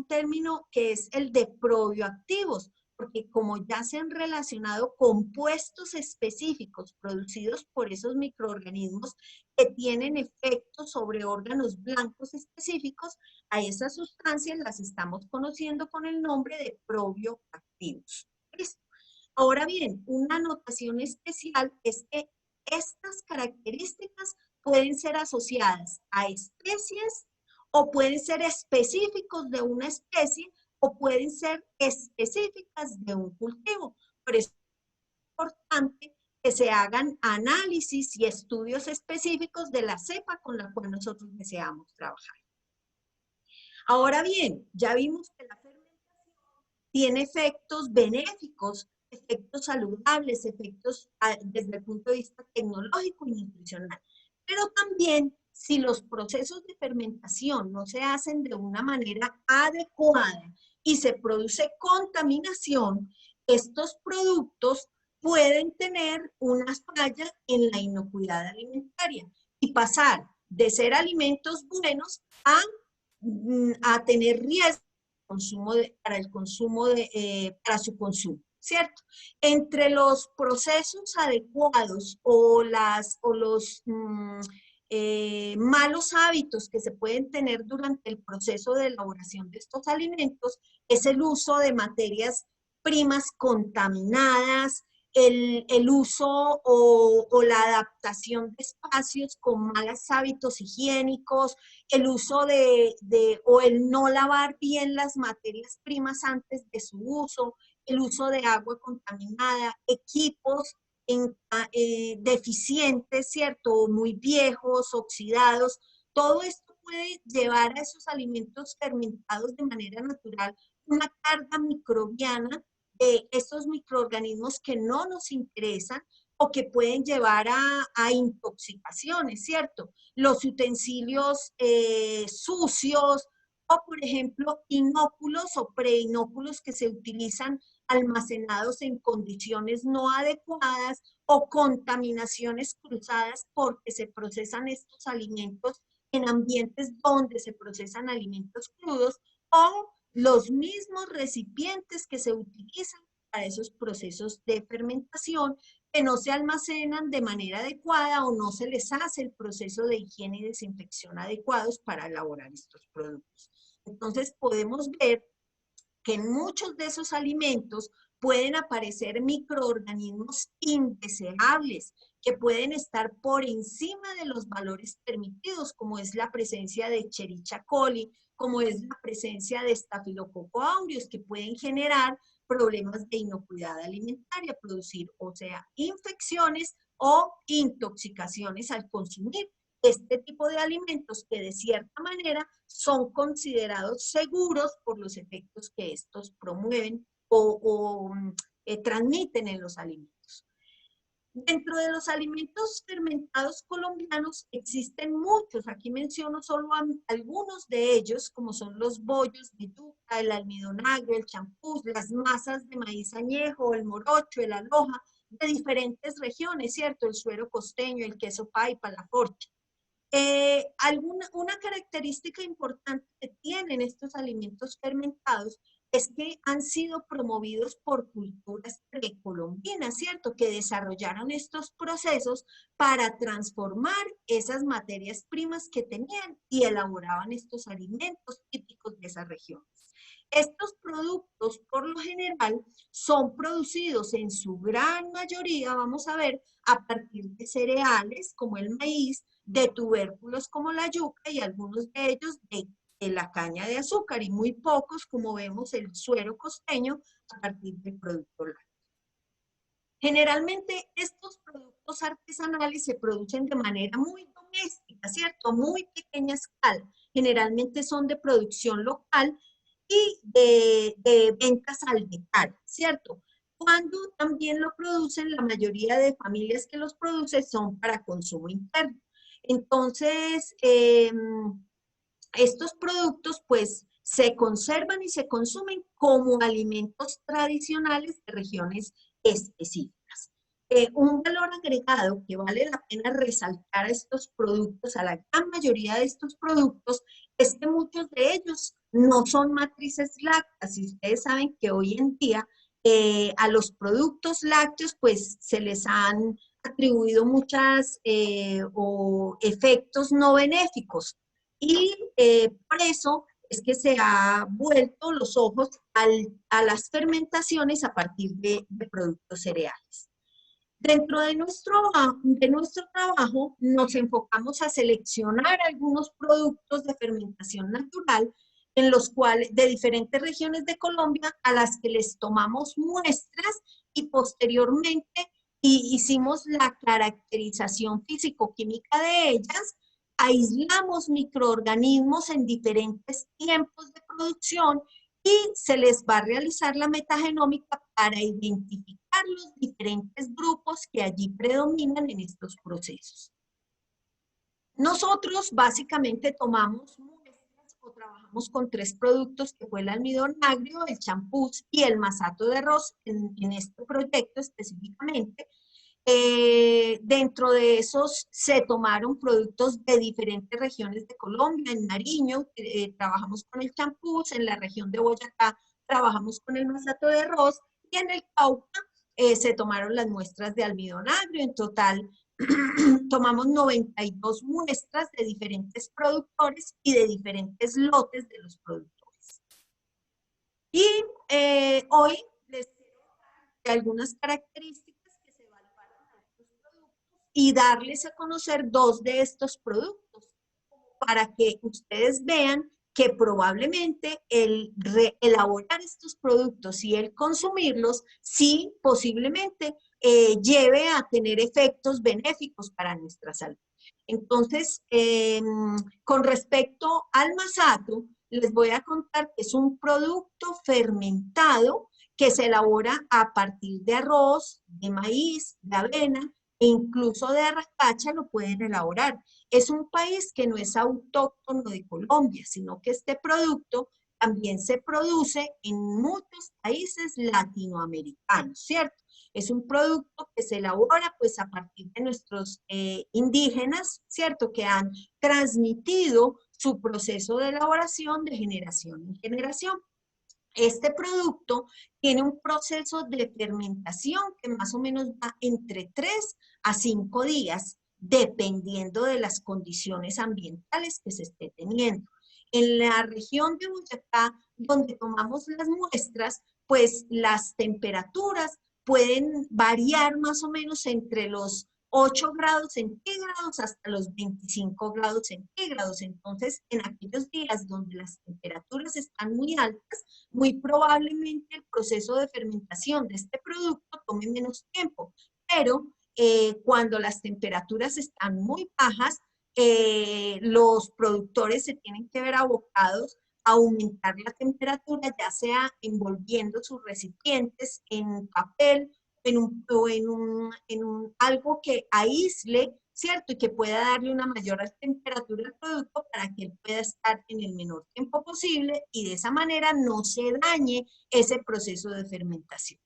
término que es el de probioactivos, porque como ya se han relacionado compuestos específicos producidos por esos microorganismos que tienen efectos sobre órganos blancos específicos, a esas sustancias las estamos conociendo con el nombre de probioactivos. ¿Listo? Ahora bien, una anotación especial es que estas características pueden ser asociadas a especies o pueden ser específicos de una especie o pueden ser específicas de un cultivo. Por eso es importante que se hagan análisis y estudios específicos de la cepa con la cual nosotros deseamos trabajar. Ahora bien, ya vimos que la fermentación tiene efectos benéficos efectos saludables, efectos desde el punto de vista tecnológico y nutricional. Pero también, si los procesos de fermentación no se hacen de una manera adecuada y se produce contaminación, estos productos pueden tener una falla en la inocuidad alimentaria y pasar de ser alimentos buenos a tener riesgo para su consumo, ¿cierto? Entre los procesos adecuados o los malos hábitos que se pueden tener durante el proceso de elaboración de estos alimentos es el uso de materias primas contaminadas, el uso o la adaptación de espacios con malos hábitos higiénicos, el uso o el no lavar bien las materias primas antes de su uso, el uso de agua contaminada, equipos deficientes, ¿cierto? O muy viejos, oxidados. Todo esto puede llevar a esos alimentos fermentados de manera natural una carga microbiana de estos microorganismos que no nos interesan o que pueden llevar a intoxicaciones, ¿cierto? Los utensilios sucios o, por ejemplo, inóculos o preinóculos que se utilizan almacenados en condiciones no adecuadas o contaminaciones cruzadas porque se procesan estos alimentos en ambientes donde se procesan alimentos crudos o los mismos recipientes que se utilizan para esos procesos de fermentación que no se almacenan de manera adecuada o no se les hace el proceso de higiene y desinfección adecuados para elaborar estos productos. Entonces podemos ver que en muchos de esos alimentos pueden aparecer microorganismos indeseables que pueden estar por encima de los valores permitidos, como es la presencia de Escherichia coli, como es la presencia de Staphylococcus aureus, que pueden generar problemas de inocuidad alimentaria, producir, o sea, infecciones o intoxicaciones al consumir este tipo de alimentos que de cierta manera son considerados seguros por los efectos que estos promueven o transmiten en los alimentos. Dentro de los alimentos fermentados colombianos existen muchos, aquí menciono solo algunos de ellos, como son los bollos de yuca, el almidón agrio, el champús, las masas de maíz añejo, el morocho, el aloja, de diferentes regiones, ¿cierto? El suero costeño, el queso paipa, la forcha. Una característica importante que tienen estos alimentos fermentados es que han sido promovidos por culturas precolombinas, ¿cierto? Que desarrollaron estos procesos para transformar esas materias primas que tenían y elaboraban estos alimentos típicos de esas regiones. Estos productos, por lo general, son producidos en su gran mayoría, vamos a ver, a partir de cereales como el maíz, de tubérculos como la yuca y algunos de ellos de la caña de azúcar y muy pocos, como vemos, el suero costeño a partir del producto lácteo. Generalmente estos productos artesanales se producen de manera muy doméstica, ¿cierto? Muy pequeña escala. Generalmente son de producción local y de ventas al detalle, ¿cierto? Cuando también lo producen, la mayoría de familias que los producen son para consumo interno. Entonces, estos productos pues se conservan y se consumen como alimentos tradicionales de regiones específicas. Un valor agregado que vale la pena resaltar a estos productos, a la gran mayoría de estos productos, es que muchos de ellos no son matrices lácteas. Y ustedes saben que hoy en día a los productos lácteos pues se les han atribuido muchas efectos no benéficos. Y por eso es que se ha vuelto los ojos a las fermentaciones a partir de productos cereales. Dentro de nuestro trabajo nos enfocamos a seleccionar algunos productos de fermentación natural en los cuales, de diferentes regiones de Colombia, a las que les tomamos muestras y posteriormente hicimos la caracterización físico-química de ellas, aislamos microorganismos en diferentes tiempos de producción y se les va a realizar la metagenómica para identificar los diferentes grupos que allí predominan en estos procesos. Nosotros básicamente tomamos muestras o trabajamos con 3 productos, que fue el almidón agrio, el champús y el masato de arroz en este proyecto específicamente. Dentro de esos se tomaron productos de diferentes regiones de Colombia. En Nariño trabajamos con el champús, en la región de Boyacá trabajamos con el masato de arroz y en el Cauca se tomaron las muestras de almidón agrio. En total tomamos 92 muestras de diferentes productores y de diferentes lotes de los productores. Y hoy les quiero hablar de algunas características que se evaluaron a estos productos y darles a conocer 2 de estos productos para que ustedes vean que probablemente el elaborar estos productos y el consumirlos, sí posiblemente lleve a tener efectos benéficos para nuestra salud. Entonces, con respecto al masato, les voy a contar que es un producto fermentado que se elabora a partir de arroz, de maíz, de avena e incluso de arracacha lo pueden elaborar. Es un país que no es autóctono de Colombia, sino que este producto también se produce en muchos países latinoamericanos, ¿cierto? Es un producto que se elabora pues a partir de nuestros indígenas, ¿cierto? Que han transmitido su proceso de elaboración de generación en generación. Este producto tiene un proceso de fermentación que más o menos va entre 3 a 5 días, dependiendo de las condiciones ambientales que se esté teniendo. En la región de Boyacá, donde tomamos las muestras, pues las temperaturas pueden variar más o menos entre los 8 grados centígrados hasta los 25 grados centígrados. Entonces, en aquellos días donde las temperaturas están muy altas, muy probablemente el proceso de fermentación de este producto tome menos tiempo, pero cuando las temperaturas están muy bajas, los productores se tienen que ver abocados a aumentar la temperatura, ya sea envolviendo sus recipientes en papel en algo que aísle, ¿cierto? Y que pueda darle una mayor temperatura al producto para que él pueda estar en el menor tiempo posible y de esa manera no se dañe ese proceso de fermentación.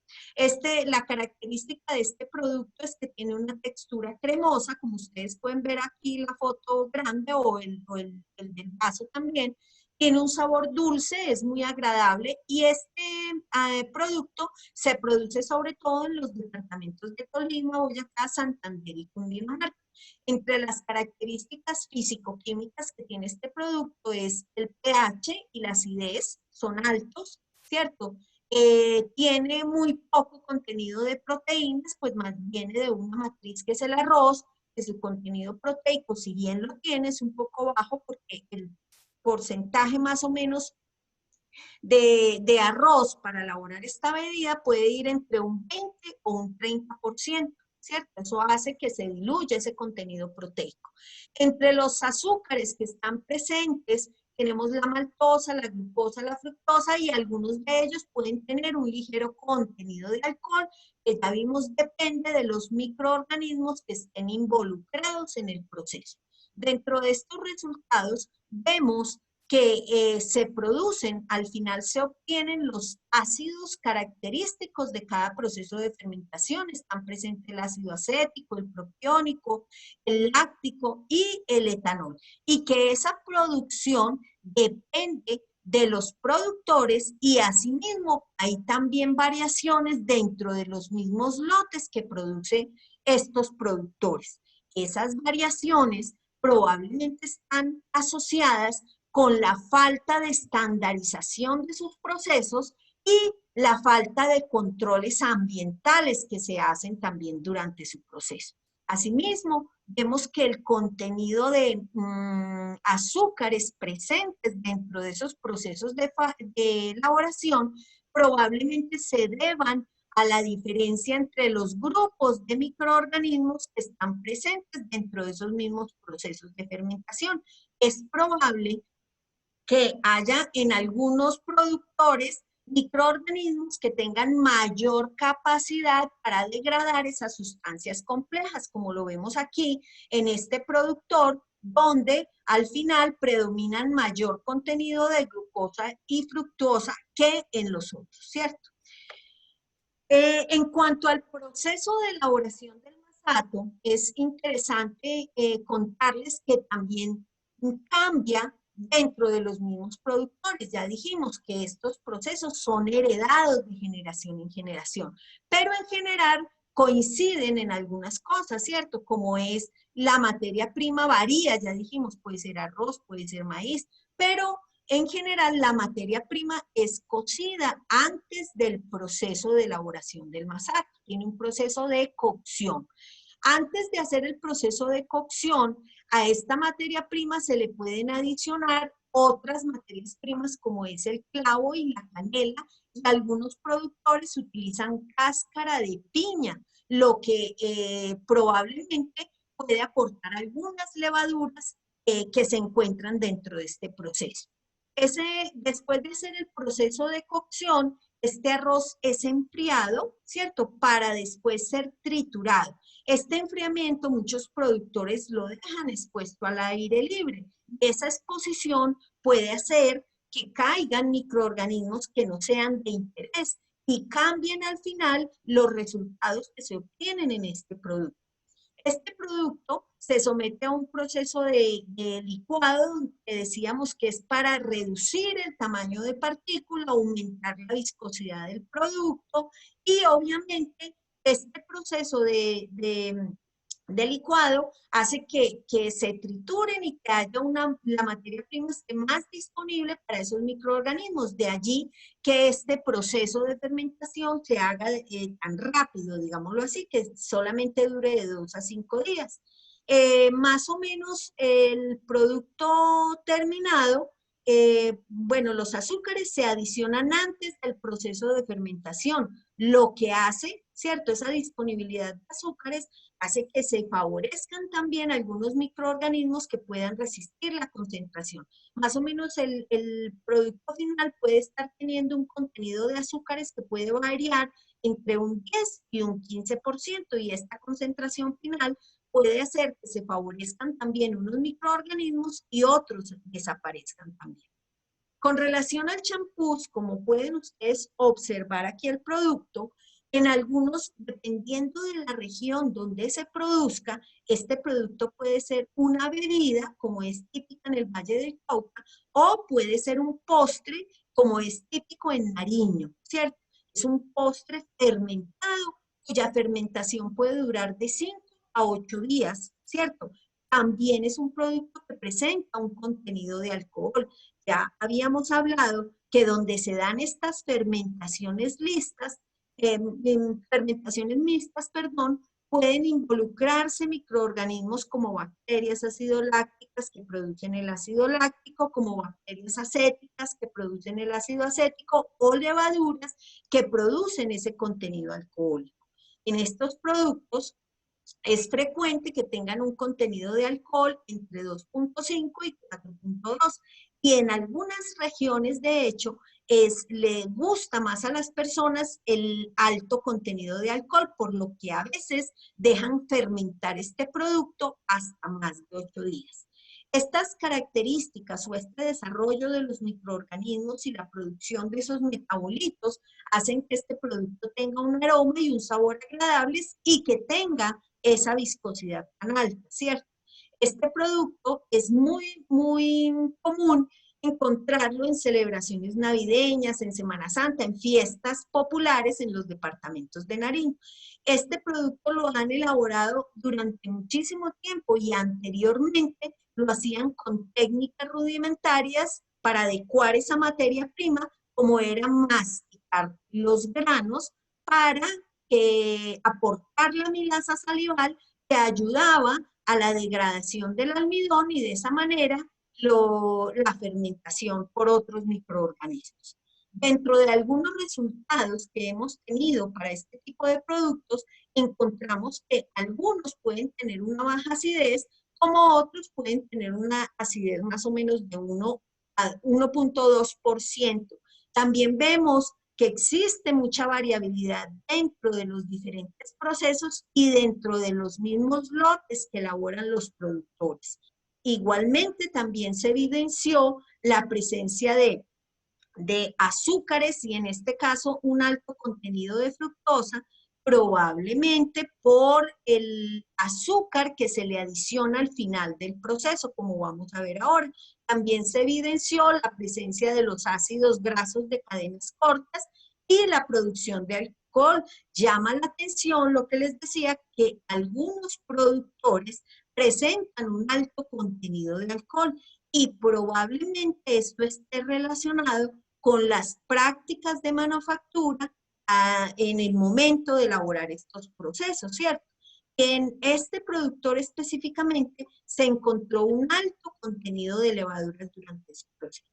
La característica de este producto es que tiene una textura cremosa, como ustedes pueden ver aquí la foto grande o el del vaso también. Tiene un sabor dulce, es muy agradable y este producto se produce sobre todo en los departamentos de Tolima, Boyacá, Santander y Cundinamarca. Entre las características físico-químicas que tiene este producto es el pH y la acidez, son altos, ¿cierto? Tiene muy poco contenido de proteínas, pues más viene de una matriz que es el arroz, que su contenido proteico, si bien lo tiene, es un poco bajo porque el porcentaje más o menos de arroz para elaborar esta bebida puede ir entre un 20 o un 30%, ¿cierto? Eso hace que se diluya ese contenido proteico. Entre los azúcares que están presentes, tenemos la maltosa, la glucosa, la fructosa y algunos de ellos pueden tener un ligero contenido de alcohol, que ya vimos depende de los microorganismos que estén involucrados en el proceso. Dentro de estos resultados vemos que se producen, al final se obtienen los ácidos característicos de cada proceso de fermentación. Están presentes el ácido acético, el propiónico, el láctico y el etanol. Y que esa producción depende de los productores y asimismo hay también variaciones dentro de los mismos lotes que producen estos productores. Esas variaciones probablemente están asociadas con la falta de estandarización de sus procesos y la falta de controles ambientales que se hacen también durante su proceso. Asimismo, vemos que el contenido de azúcares presentes dentro de esos procesos de elaboración probablemente se deban a la diferencia entre los grupos de microorganismos que están presentes dentro de esos mismos procesos de fermentación. Es probable que haya en algunos productores microorganismos que tengan mayor capacidad para degradar esas sustancias complejas, como lo vemos aquí en este productor, donde al final predominan mayor contenido de glucosa y fructosa que en los otros, ¿cierto? En cuanto al proceso de elaboración del masato, es interesante contarles que también cambia dentro de los mismos productores. Ya dijimos que estos procesos son heredados de generación en generación, pero en general coinciden en algunas cosas, ¿cierto? Como es la materia prima varía, ya dijimos, puede ser arroz, puede ser maíz, pero en general la materia prima es cocida antes del proceso de elaboración del masato, tiene un proceso de cocción. Antes de hacer el proceso de cocción, a esta materia prima se le pueden adicionar otras materias primas como es el clavo y la canela, y algunos productores utilizan cáscara de piña, lo que probablemente puede aportar algunas levaduras que se encuentran dentro de este proceso. Después de hacer el proceso de cocción, este arroz es enfriado, ¿cierto? Para después ser triturado. Este enfriamiento muchos productores lo dejan expuesto al aire libre. Esa exposición puede hacer que caigan microorganismos que no sean de interés y cambien al final los resultados que se obtienen en este producto. Este producto se somete a un proceso de licuado, que decíamos que es para reducir el tamaño de partícula, aumentar la viscosidad del producto y obviamente este proceso de licuado hace que se trituren y que haya la materia prima esté más disponible para esos microorganismos. De allí que este proceso de fermentación se haga tan rápido, digámoslo así, que solamente dure de 2 a 5 días. Más o menos el producto terminado, bueno, los azúcares se adicionan antes del proceso de fermentación, lo que hace, ¿cierto? Esa disponibilidad de azúcares hace que se favorezcan también algunos microorganismos que puedan resistir la concentración. Más o menos el producto final puede estar teniendo un contenido de azúcares que puede variar entre un 10 y un 15%, y esta concentración final puede hacer que se favorezcan también unos microorganismos y otros desaparezcan también. Con relación al champús, como pueden ustedes observar aquí el producto, en algunos, dependiendo de la región donde se produzca, este producto puede ser una bebida, como es típica en el Valle del Cauca, o puede ser un postre, como es típico en Nariño, ¿cierto? Es un postre fermentado, cuya fermentación puede durar de 5 a 8 días, ¿cierto? También es un producto que presenta un contenido de alcohol. Ya habíamos hablado que donde se dan estas fermentaciones mixtas, pueden involucrarse microorganismos como bacterias ácido lácticas que producen el ácido láctico, como bacterias acéticas que producen el ácido acético, o levaduras que producen ese contenido alcohólico. En estos productos es frecuente que tengan un contenido de alcohol entre 2.5 y 4.2, y en algunas regiones, de hecho, le gusta más a las personas el alto contenido de alcohol, por lo que a veces dejan fermentar este producto hasta más de 8 días. Estas características o este desarrollo de los microorganismos y la producción de esos metabolitos hacen que este producto tenga un aroma y un sabor agradables y que tenga esa viscosidad tan alta, ¿cierto? Este producto es muy, muy común encontrarlo en celebraciones navideñas, en Semana Santa, en fiestas populares en los departamentos de Nariño. Este producto lo han elaborado durante muchísimo tiempo y anteriormente lo hacían con técnicas rudimentarias para adecuar esa materia prima, como era masticar los granos para aportar la amilasa salival que ayudaba a la degradación del almidón y de esa manera la fermentación por otros microorganismos. Dentro de algunos resultados que hemos tenido para este tipo de productos, encontramos que algunos pueden tener una baja acidez, como otros pueden tener una acidez más o menos de 1 a 1.2%. También vemos que existe mucha variabilidad dentro de los diferentes procesos y dentro de los mismos lotes que elaboran los productores. Igualmente también se evidenció la presencia de azúcares y en este caso un alto contenido de fructosa, probablemente por el azúcar que se le adiciona al final del proceso, como vamos a ver ahora. También se evidenció la presencia de los ácidos grasos de cadenas cortas y la producción de alcohol. Llama la atención lo que les decía, que algunos productores presentan un alto contenido de alcohol y probablemente esto esté relacionado con las prácticas de manufactura en el momento de elaborar estos procesos, ¿cierto? En este productor específicamente se encontró un alto contenido de levaduras durante su proceso.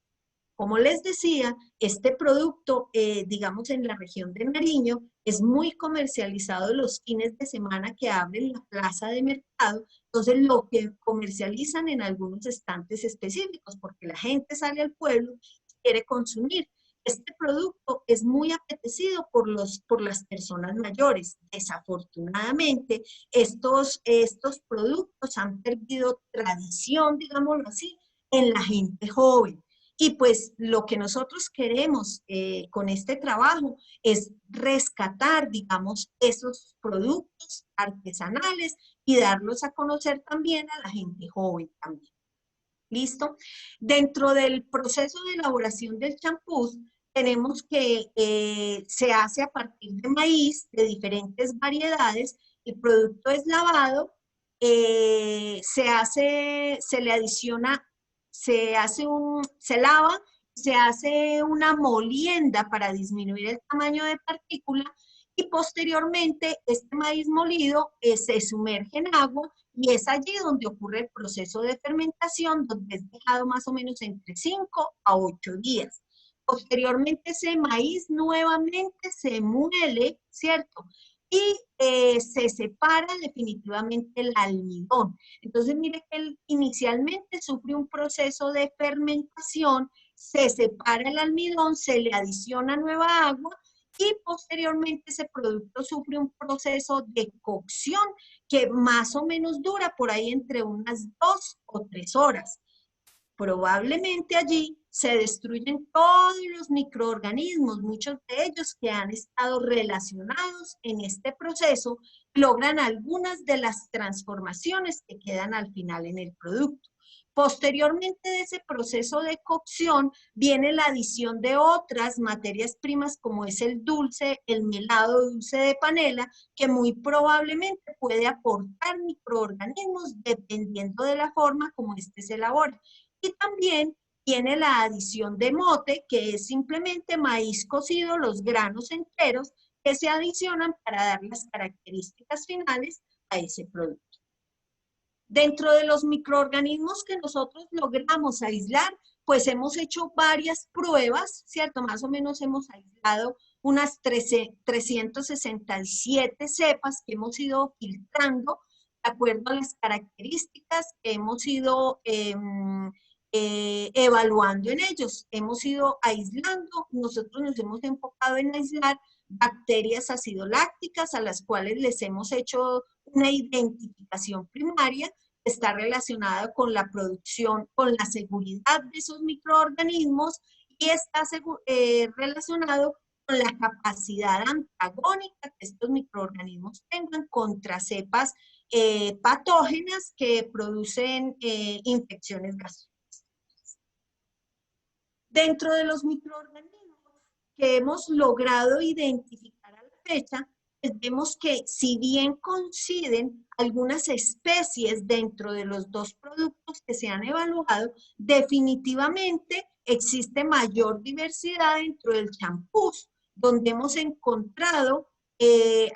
Como les decía, este producto, digamos en la región de Nariño, es muy comercializado los fines de semana que abren la plaza de mercado. Entonces, lo que comercializan en algunos estantes específicos, porque la gente sale al pueblo y quiere consumir. Este producto es muy apetecido por las personas mayores. Desafortunadamente, estos productos han perdido tradición, digámoslo así, en la gente joven. Y pues lo que nosotros queremos con este trabajo es rescatar, digamos, esos productos artesanales y darlos a conocer también a la gente joven también. ¿Listo? Dentro del proceso de elaboración del champús, tenemos que se hace a partir de maíz de diferentes variedades. El producto es lavado, se le adiciona, se lava, se hace una molienda para disminuir el tamaño de partícula y posteriormente este maíz molido se sumerge en agua y es allí donde ocurre el proceso de fermentación, donde es dejado más o menos entre 5 a 8 días. Posteriormente ese maíz nuevamente se muele, ¿cierto? Y se separa definitivamente el almidón. Entonces, mire que él inicialmente sufre un proceso de fermentación, se separa el almidón, se le adiciona nueva agua y posteriormente ese producto sufre un proceso de cocción que más o menos dura por ahí entre unas 2 o 3 horas. Probablemente allí se destruyen todos los microorganismos, muchos de ellos que han estado relacionados en este proceso, logran algunas de las transformaciones que quedan al final en el producto. Posteriormente de ese proceso de cocción viene la adición de otras materias primas como es el dulce, el melado dulce de panela, que muy probablemente puede aportar microorganismos dependiendo de la forma como este se elabora. Y también tiene la adición de mote, que es simplemente maíz cocido, los granos enteros, que se adicionan para dar las características finales a ese producto. Dentro de los microorganismos que nosotros logramos aislar, pues hemos hecho varias pruebas, ¿cierto? Más o menos hemos aislado unas 367 cepas que hemos ido filtrando de acuerdo a las características que hemos ido evaluando en ellos. Hemos ido aislando, nosotros nos hemos enfocado en aislar bacterias acidolácticas a las cuales les hemos hecho una identificación primaria que está relacionada con la producción, con la seguridad de esos microorganismos y está relacionado con la capacidad antagónica que estos microorganismos tengan contra cepas patógenas que producen infecciones gástricas. Dentro de los microorganismos que hemos logrado identificar a la fecha, pues vemos que si bien coinciden algunas especies dentro de los dos productos que se han evaluado, definitivamente existe mayor diversidad dentro del champús, donde hemos encontrado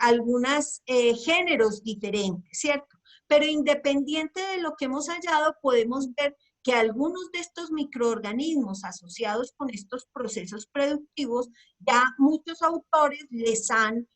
algunos géneros diferentes, ¿cierto? Pero independiente de lo que hemos hallado, podemos ver que algunos de estos microorganismos asociados con estos procesos productivos, ya muchos autores les han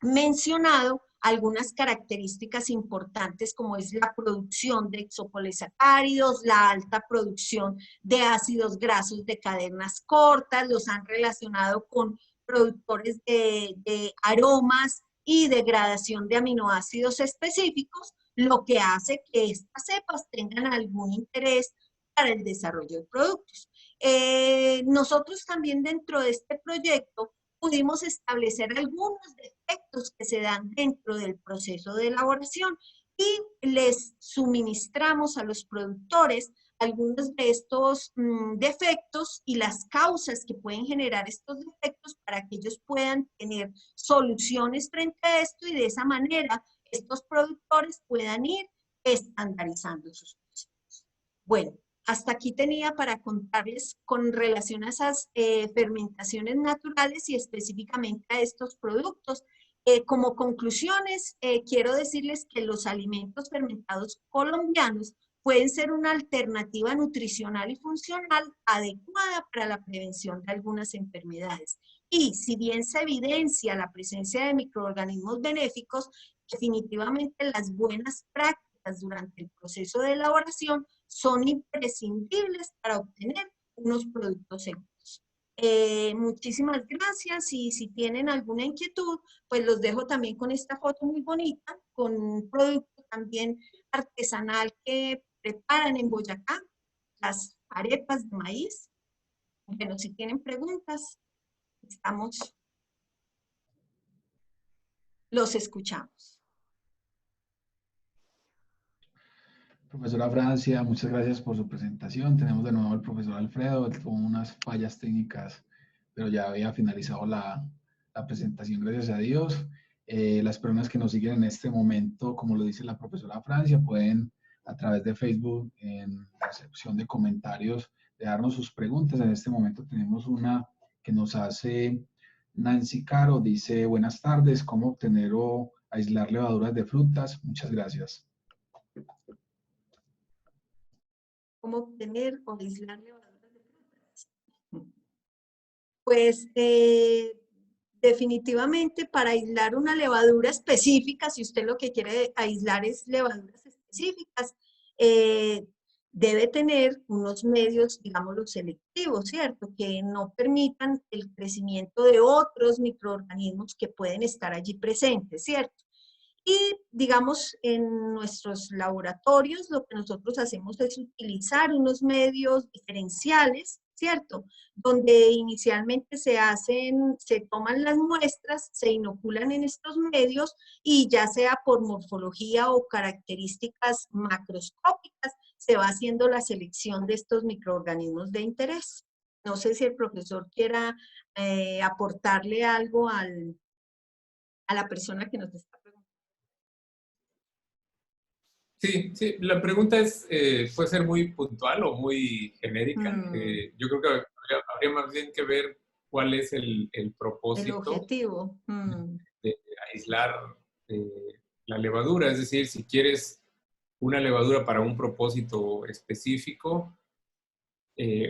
mencionado algunas características importantes como es la producción de exopolisacáridos, la alta producción de ácidos grasos de cadenas cortas, los han relacionado con productores de aromas y degradación de aminoácidos específicos, lo que hace que estas cepas tengan algún interés para el desarrollo de productos. Nosotros también dentro de este proyecto pudimos establecer algunos defectos que se dan dentro del proceso de elaboración y les suministramos a los productores algunos de estos defectos y las causas que pueden generar estos defectos para que ellos puedan tener soluciones frente a esto y de esa manera estos productores puedan ir estandarizando sus procesos. Bueno, hasta aquí tenía para contarles con relación a esas fermentaciones naturales y específicamente a estos productos. Como conclusiones, quiero decirles que los alimentos fermentados colombianos pueden ser una alternativa nutricional y funcional adecuada para la prevención de algunas enfermedades. Y si bien se evidencia la presencia de microorganismos benéficos, definitivamente las buenas prácticas durante el proceso de elaboración son imprescindibles para obtener unos productos seguros. Muchísimas gracias y si tienen alguna inquietud, pues los dejo también con esta foto muy bonita, con un producto también artesanal que preparan en Boyacá, las arepas de maíz. Bueno, si tienen preguntas, los escuchamos. Profesora Francia, muchas gracias por su presentación. Tenemos de nuevo al profesor Alfredo, él tuvo unas fallas técnicas, pero ya había finalizado la presentación, gracias a Dios. Las personas que nos siguen en este momento, como lo dice la profesora Francia, pueden a través de Facebook, en la sección de comentarios, dejarnos sus preguntas. En este momento tenemos una que nos hace Nancy Caro, dice, buenas tardes, ¿cómo obtener o aislar levaduras de frutas? Muchas gracias. ¿Cómo obtener o aislar levaduras de frutas? Pues definitivamente para aislar una levadura específica, si usted lo que quiere aislar es levaduras específicas, debe tener unos medios, digámoslo, selectivos, ¿cierto? Que no permitan el crecimiento de otros microorganismos que pueden estar allí presentes, ¿cierto? Y, digamos, en nuestros laboratorios lo que nosotros hacemos es utilizar unos medios diferenciales, ¿cierto? Donde inicialmente se toman las muestras, se inoculan en estos medios y ya sea por morfología o características macroscópicas, se va haciendo la selección de estos microorganismos de interés. No sé si el profesor quiera aportarle algo a la persona que nos está preguntando. Sí, sí, la pregunta es, puede ser muy puntual o muy genérica. Yo creo que habría más bien que ver cuál es el propósito. El objetivo. De aislar la levadura. Es decir, si quieres una levadura para un propósito específico,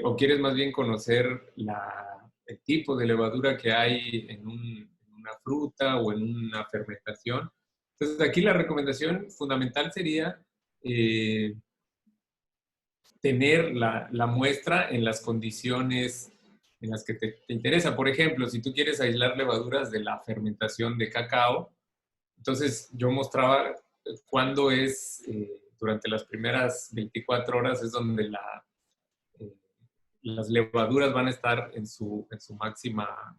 o quieres más bien conocer el tipo de levadura que hay en una fruta o en una fermentación. Entonces, aquí la recomendación fundamental sería tener la muestra en las condiciones en las que te interesa. Por ejemplo, si tú quieres aislar levaduras de la fermentación de cacao, entonces yo mostraba cuándo es, durante las primeras 24 horas es donde las levaduras van a estar en su máxima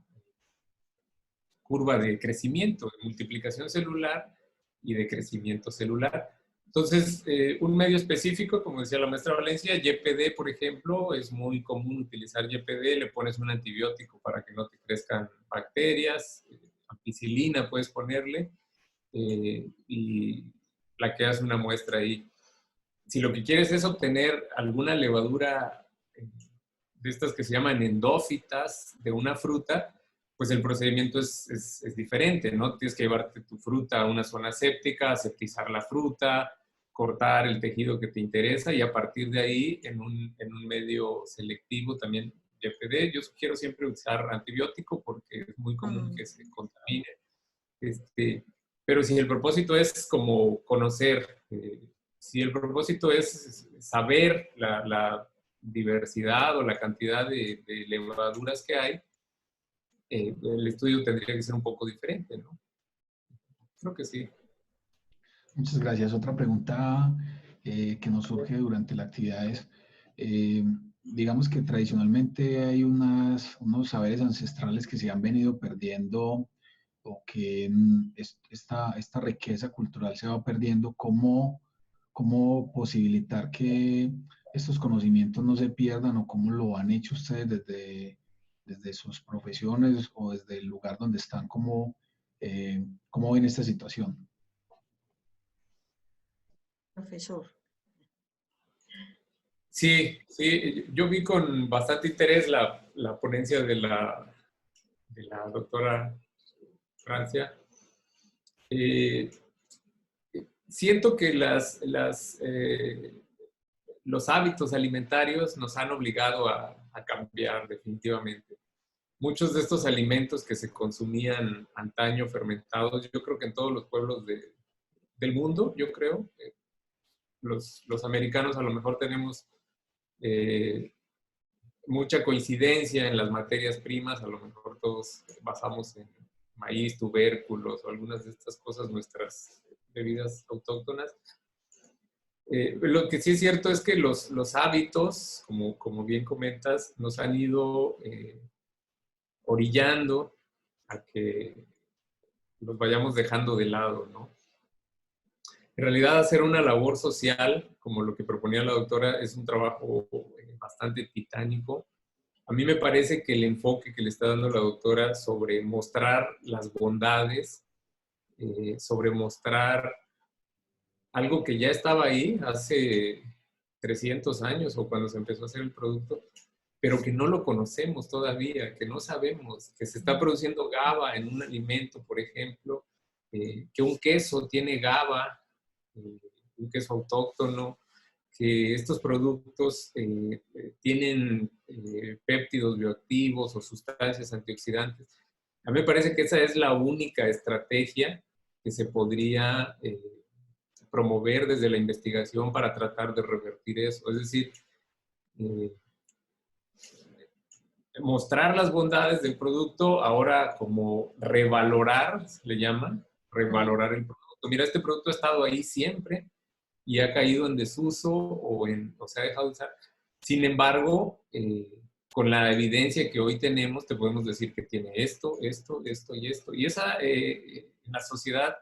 curva de crecimiento, de multiplicación celular y de crecimiento celular. Entonces, un medio específico, como decía la maestra Valencia, YPD, por ejemplo, es muy común utilizar YPD, le pones un antibiótico para que no te crezcan bacterias, ampicilina puedes ponerle, y plaqueas una muestra ahí. Si lo que quieres es obtener alguna levadura de estas que se llaman endófitas de una fruta, pues el procedimiento es diferente, ¿no? Tienes que llevarte tu fruta a una zona séptica, aseptizar la fruta, cortar el tejido que te interesa y a partir de ahí, en un medio selectivo también YPD, yo sugiero siempre usar antibiótico porque es muy común que se contamine. Pero si el propósito es como conocer, si el propósito es saber la diversidad o la cantidad de levaduras que hay, el estudio tendría que ser un poco diferente, ¿no? Creo que sí. Muchas gracias. Otra pregunta que nos surge durante la actividad es, digamos que tradicionalmente hay unos saberes ancestrales que se han venido perdiendo o que esta riqueza cultural se va perdiendo. ¿Cómo posibilitar que estos conocimientos no se pierdan o cómo lo han hecho ustedes desde sus profesiones o desde el lugar donde están? ¿Cómo ven esta situación? Profesor. Sí, sí, yo vi con bastante interés la ponencia de la doctora Francia. Eh, Siento que los hábitos alimentarios nos han obligado a cambiar definitivamente. Muchos de estos alimentos que se consumían antaño fermentados, yo creo que en todos los pueblos del mundo, yo creo, los americanos a lo mejor tenemos eh, mucha coincidencia en las materias primas, a lo mejor todos basamos en maíz, tubérculos o algunas de estas cosas nuestras bebidas autóctonas. Lo que sí es cierto es que los hábitos, como bien comentas, nos han ido orillando a que los vayamos dejando de lado, ¿no? En realidad, hacer una labor social, como lo que proponía la doctora, es un trabajo bastante titánico. A mí me parece que el enfoque que le está dando la doctora sobre mostrar las bondades, sobre mostrar algo que ya estaba ahí hace 300 años o cuando se empezó a hacer el producto, pero que no lo conocemos todavía, que no sabemos, que se está produciendo GABA en un alimento, por ejemplo, que un queso tiene GABA, un queso autóctono, que estos productos tienen péptidos bioactivos o sustancias antioxidantes. A mí me parece que esa es la única estrategia que se podría promover desde la investigación para tratar de revertir eso. Es decir, eh, mostrar las bondades del producto, ahora como revalorar, se le llama, revalorar el producto. Mira, este producto ha estado ahí siempre y ha caído en desuso o se ha dejado de usar. Sin embargo, con la evidencia que hoy tenemos, te podemos decir que tiene esto, esto, esto y esto. Y esa, en la sociedad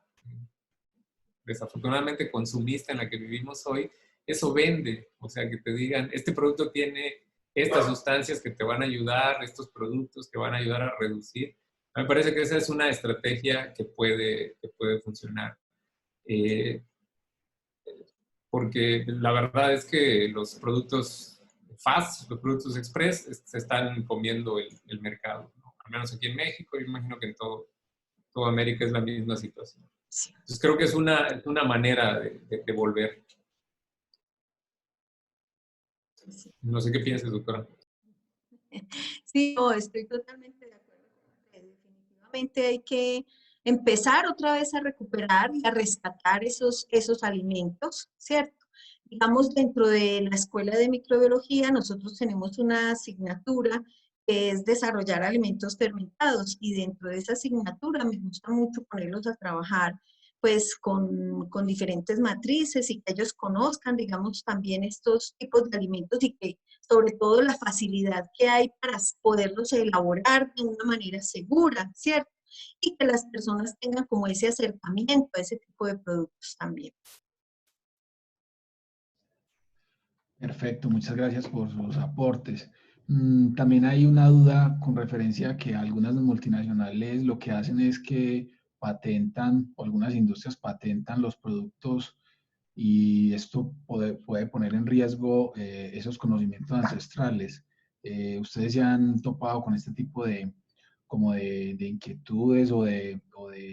desafortunadamente consumista en la que vivimos hoy, eso vende. O sea, que te digan, este producto tiene estas sustancias que te van a ayudar, estos productos que van a ayudar a reducir. Me parece que esa es una estrategia que puede funcionar. Porque la verdad es que los productos fast, los productos express, se están comiendo el mercado, ¿no? Al menos aquí en México, yo imagino que en toda América es la misma situación. Sí. Entonces creo que es una manera de volver. Sí. No sé qué piensas, doctora. Sí, no, estoy totalmente de acuerdo con usted. Definitivamente hay que empezar otra vez a recuperar y a rescatar esos alimentos, ¿cierto? Digamos, dentro de la escuela de microbiología, nosotros tenemos una asignatura que es desarrollar alimentos fermentados y dentro de esa asignatura me gusta mucho ponerlos a trabajar pues con diferentes matrices y que ellos conozcan, digamos, también estos tipos de alimentos y que sobre todo la facilidad que hay para poderlos elaborar de una manera segura, ¿cierto? Y que las personas tengan como ese acercamiento a ese tipo de productos también. Perfecto, muchas gracias por sus aportes. También hay una duda con referencia a que algunas multinacionales lo que hacen es que patentan, o algunas industrias patentan los productos y esto puede poner en riesgo esos conocimientos ancestrales. ¿Ustedes ya han topado con este tipo de inquietudes o de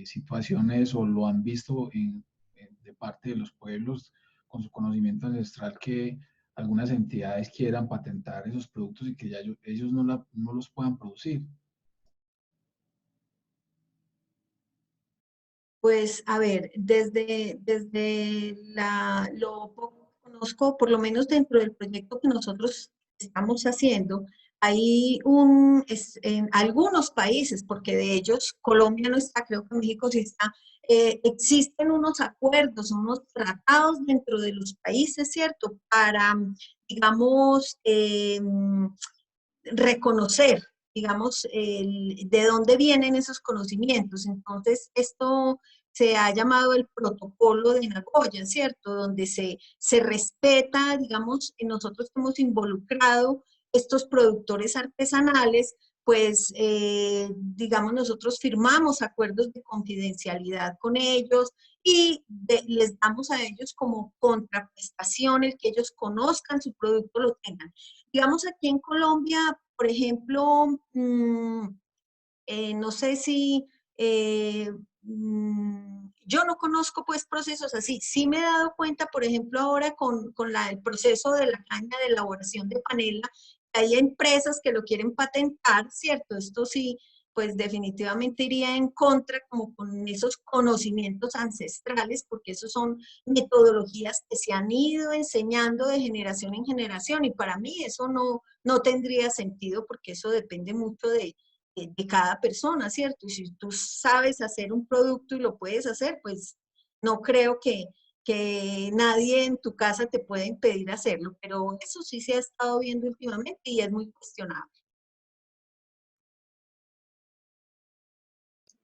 situaciones o lo han visto de parte de los pueblos con su conocimiento ancestral que algunas entidades quieran patentar esos productos y que ya ellos no los puedan producir? Pues, a ver, lo poco que conozco, por lo menos dentro del proyecto que nosotros estamos haciendo, hay en algunos países, porque de ellos Colombia no está, creo que México sí está, existen unos acuerdos, unos tratados dentro de los países, ¿cierto? Para, digamos, reconocer, digamos, de dónde vienen esos conocimientos. Entonces, esto se ha llamado el protocolo de Nagoya, ¿cierto? Donde se respeta, digamos, nosotros que hemos involucrado estos productores artesanales, pues, digamos, nosotros firmamos acuerdos de confidencialidad con ellos y les damos a ellos como contraprestación el que ellos conozcan su producto, lo tengan. Digamos, aquí en Colombia, por ejemplo, no sé si yo no conozco pues procesos así. Sí me he dado cuenta, por ejemplo, ahora con el proceso de la caña de elaboración de panela, hay empresas que lo quieren patentar, ¿cierto? Esto sí, pues definitivamente iría en contra como con esos conocimientos ancestrales, porque esos son metodologías que se han ido enseñando de generación en generación y para mí eso no tendría sentido porque eso depende mucho de cada persona, ¿cierto? Y si tú sabes hacer un producto y lo puedes hacer, pues no creo que nadie en tu casa te pueda impedir hacerlo, pero eso sí se ha estado viendo últimamente y es muy cuestionable.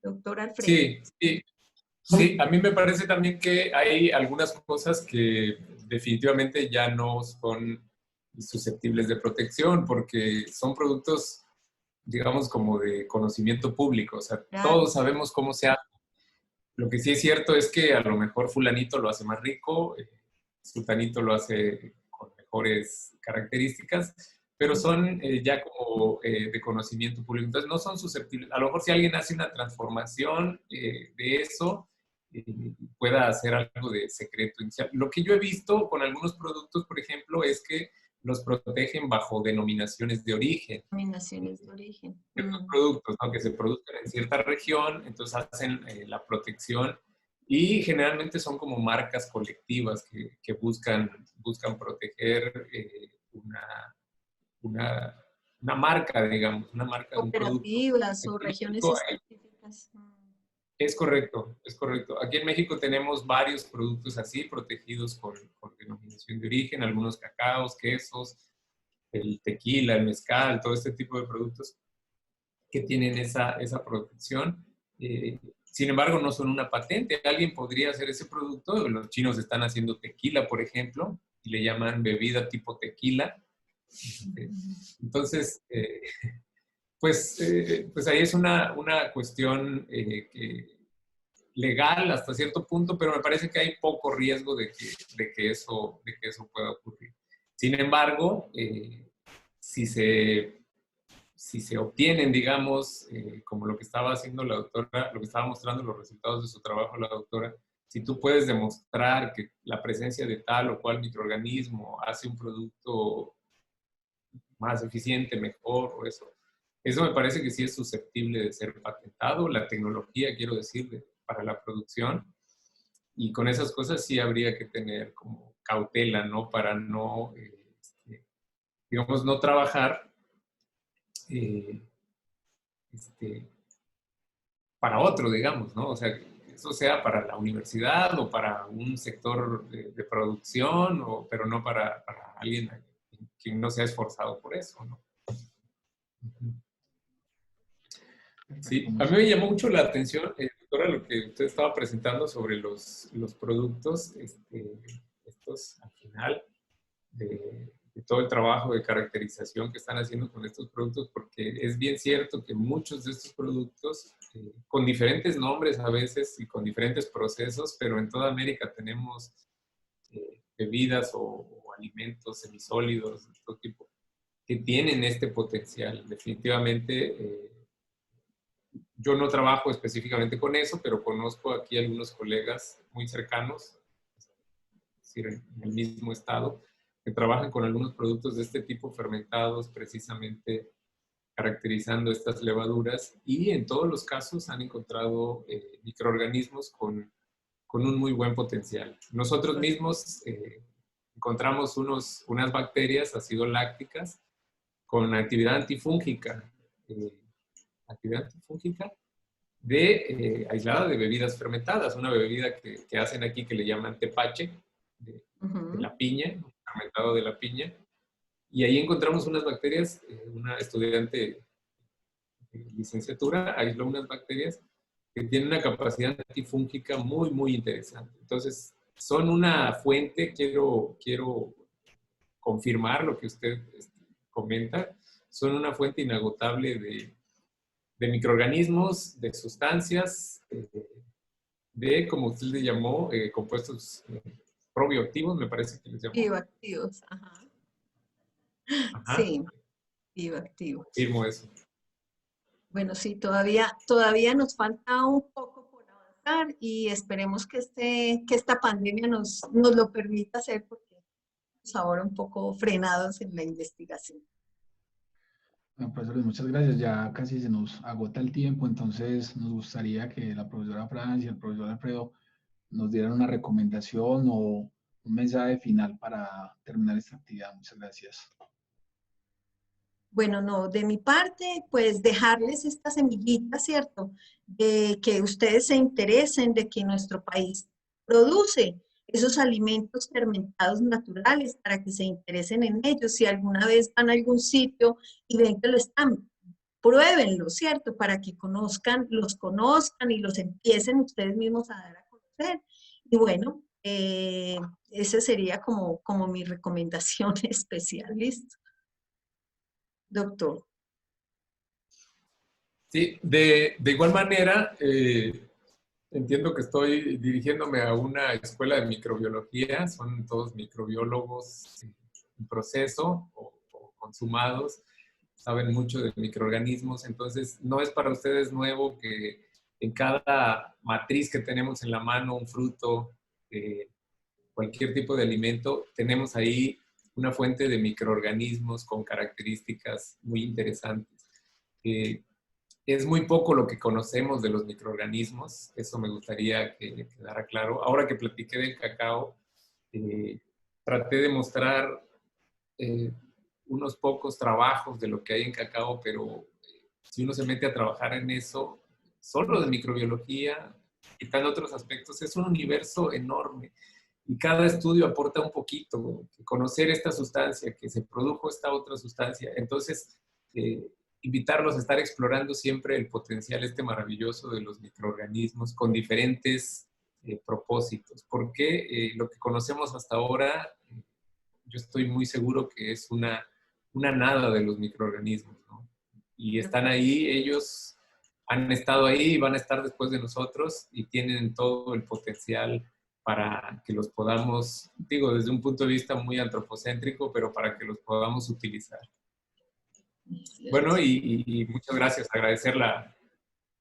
Doctor Alfredo. Sí, sí, sí, a mí me parece también que hay algunas cosas que definitivamente ya no son susceptibles de protección porque son productos, digamos, como de conocimiento público. O sea, Claro, todos sabemos cómo se hace. Lo que sí es cierto es que a lo mejor fulanito lo hace más rico, sultanito lo hace con mejores características, pero son ya como de conocimiento público. Entonces no son susceptibles. A lo mejor si alguien hace una transformación de eso, pueda hacer algo de secreto inicial. Lo que yo he visto con algunos productos, por ejemplo, es que los protegen bajo denominaciones de origen. denominaciones de origen. Ciertos productos, ¿no? Que se produzcan en cierta región, entonces hacen la protección y generalmente son como marcas colectivas que buscan proteger una, una marca, digamos, una marca de un producto. Cooperativas o Aquí en regiones México específicas. es correcto, es correcto. Aquí en México tenemos varios productos así protegidos con denominación de origen, algunos cacaos, quesos, el tequila, el mezcal, todo este tipo de productos que tienen esa protección. Sin embargo, no son una patente. Alguien podría hacer ese producto. Los chinos están haciendo tequila, por ejemplo, y le llaman bebida tipo tequila. Entonces, pues ahí es una cuestión legal hasta cierto punto, pero me parece que hay poco riesgo de que eso pueda ocurrir. Sin embargo, si se obtienen, digamos, como lo que estaba haciendo la doctora, lo que estaba mostrando los resultados de su trabajo la doctora, si tú puedes demostrar que la presencia de tal o cual microorganismo hace un producto más eficiente, mejor o eso me parece que sí es susceptible de ser patentado, la tecnología, quiero decir, para la producción, y con esas cosas sí habría que tener como cautela, ¿no? Para no, digamos, no trabajar eh, este, para otro, digamos, ¿no? O sea, que eso sea para la universidad o para un sector de producción, pero no para alguien quien no se ha esforzado por eso, ¿no? Perfecto, Sí, a mí me llamó mucho la atención, doctora, lo que usted estaba presentando sobre los productos, estos al final, de todo el trabajo de caracterización que están haciendo con estos productos, porque es bien cierto que muchos de estos productos, con diferentes nombres a veces y con diferentes procesos, pero en toda América tenemos bebidas o alimentos semisólidos de todo tipo que tienen este potencial. Definitivamente, yo no trabajo específicamente con eso, pero conozco aquí algunos colegas muy cercanos, es decir, en el mismo estado, que trabajan con algunos productos de este tipo fermentados precisamente caracterizando estas levaduras y en todos los casos han encontrado microorganismos con un muy buen potencial. Nosotros mismos encontramos unas bacterias acidolácticas con actividad antifúngica aislada de bebidas fermentadas, una bebida que hacen aquí que le llaman tepache, de la piña, fermentado de la piña. Y ahí encontramos unas bacterias, una estudiante de licenciatura aisló unas bacterias que tienen una capacidad antifúngica muy, muy interesante. Entonces, son una fuente, quiero confirmar lo que usted comenta, son una fuente inagotable de microorganismos, de sustancias, de, como usted le llamó, compuestos probioactivos, me parece que les llamó. Bioactivos, ajá. Ajá. Sí, bioactivos. Confirmo eso. Bueno, sí, todavía nos falta un poco por avanzar y esperemos que esta pandemia nos lo permita hacer, porque estamos ahora un poco frenados en la investigación. Bueno, profesor, muchas gracias. Ya casi se nos agota el tiempo, entonces nos gustaría que la profesora Francia y el profesor Alfredo nos dieran una recomendación o un mensaje final para terminar esta actividad. Muchas gracias. Bueno, no, de mi parte, pues dejarles esta semillita, ¿cierto? De que ustedes se interesen, de que nuestro país produce esos alimentos fermentados naturales para que se interesen en ellos. Si alguna vez van a algún sitio y ven que lo están, pruébenlo, ¿cierto? Para que los conozcan y los empiecen ustedes mismos a dar a conocer. Y bueno, esa sería como mi recomendación especial, ¿listo? Doctor. Sí, de igual manera, entiendo que estoy dirigiéndome a una escuela de microbiología, son todos microbiólogos en proceso o consumados, saben mucho de microorganismos, entonces no es para ustedes nuevo que en cada matriz que tenemos en la mano, un fruto, cualquier tipo de alimento, tenemos ahí una fuente de microorganismos con características muy interesantes. Es muy poco lo que conocemos de los microorganismos, eso me gustaría que quedara claro. Ahora que platiqué del cacao, traté de mostrar unos pocos trabajos de lo que hay en cacao, pero si uno se mete a trabajar en eso, solo de microbiología, quitando otros aspectos, es un universo enorme. Y cada estudio aporta un poquito, conocer esta sustancia, que se produjo esta otra sustancia. Entonces, invitarlos a estar explorando siempre el potencial maravilloso de los microorganismos con diferentes propósitos. Porque lo que conocemos hasta ahora, yo estoy muy seguro que es una nada de los microorganismos, ¿no? Y están ahí, ellos han estado ahí y van a estar después de nosotros y tienen todo el potencial para que los podamos, digo, desde un punto de vista muy antropocéntrico, pero para que los podamos utilizar. Bueno, y muchas gracias. Agradecer la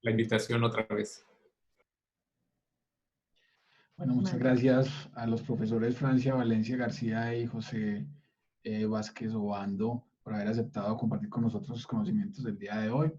invitación otra vez. Bueno, muchas gracias a los profesores Francia Valencia García y José Vázquez Obando por haber aceptado compartir con nosotros sus conocimientos del día de hoy.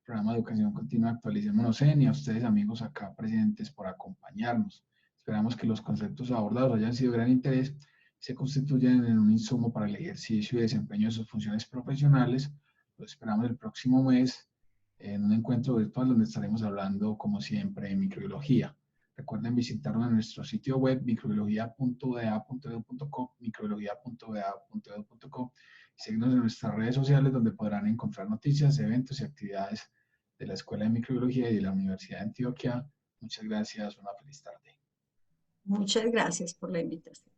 Programa de Educación Continua Actualicémonos en, y a ustedes amigos acá presentes por acompañarnos. Esperamos que los conceptos abordados hayan sido de gran interés y se constituyan en un insumo para el ejercicio y desempeño de sus funciones profesionales. Los esperamos el próximo mes en un encuentro virtual donde estaremos hablando, como siempre, de microbiología. Recuerden visitarnos en nuestro sitio web microbiología.uda.edu.co, microbiología.uda.edu.co, y seguirnos en nuestras redes sociales donde podrán encontrar noticias, eventos y actividades de la Escuela de Microbiología y de la Universidad de Antioquia. Muchas gracias, una feliz tarde. Muchas gracias por la invitación.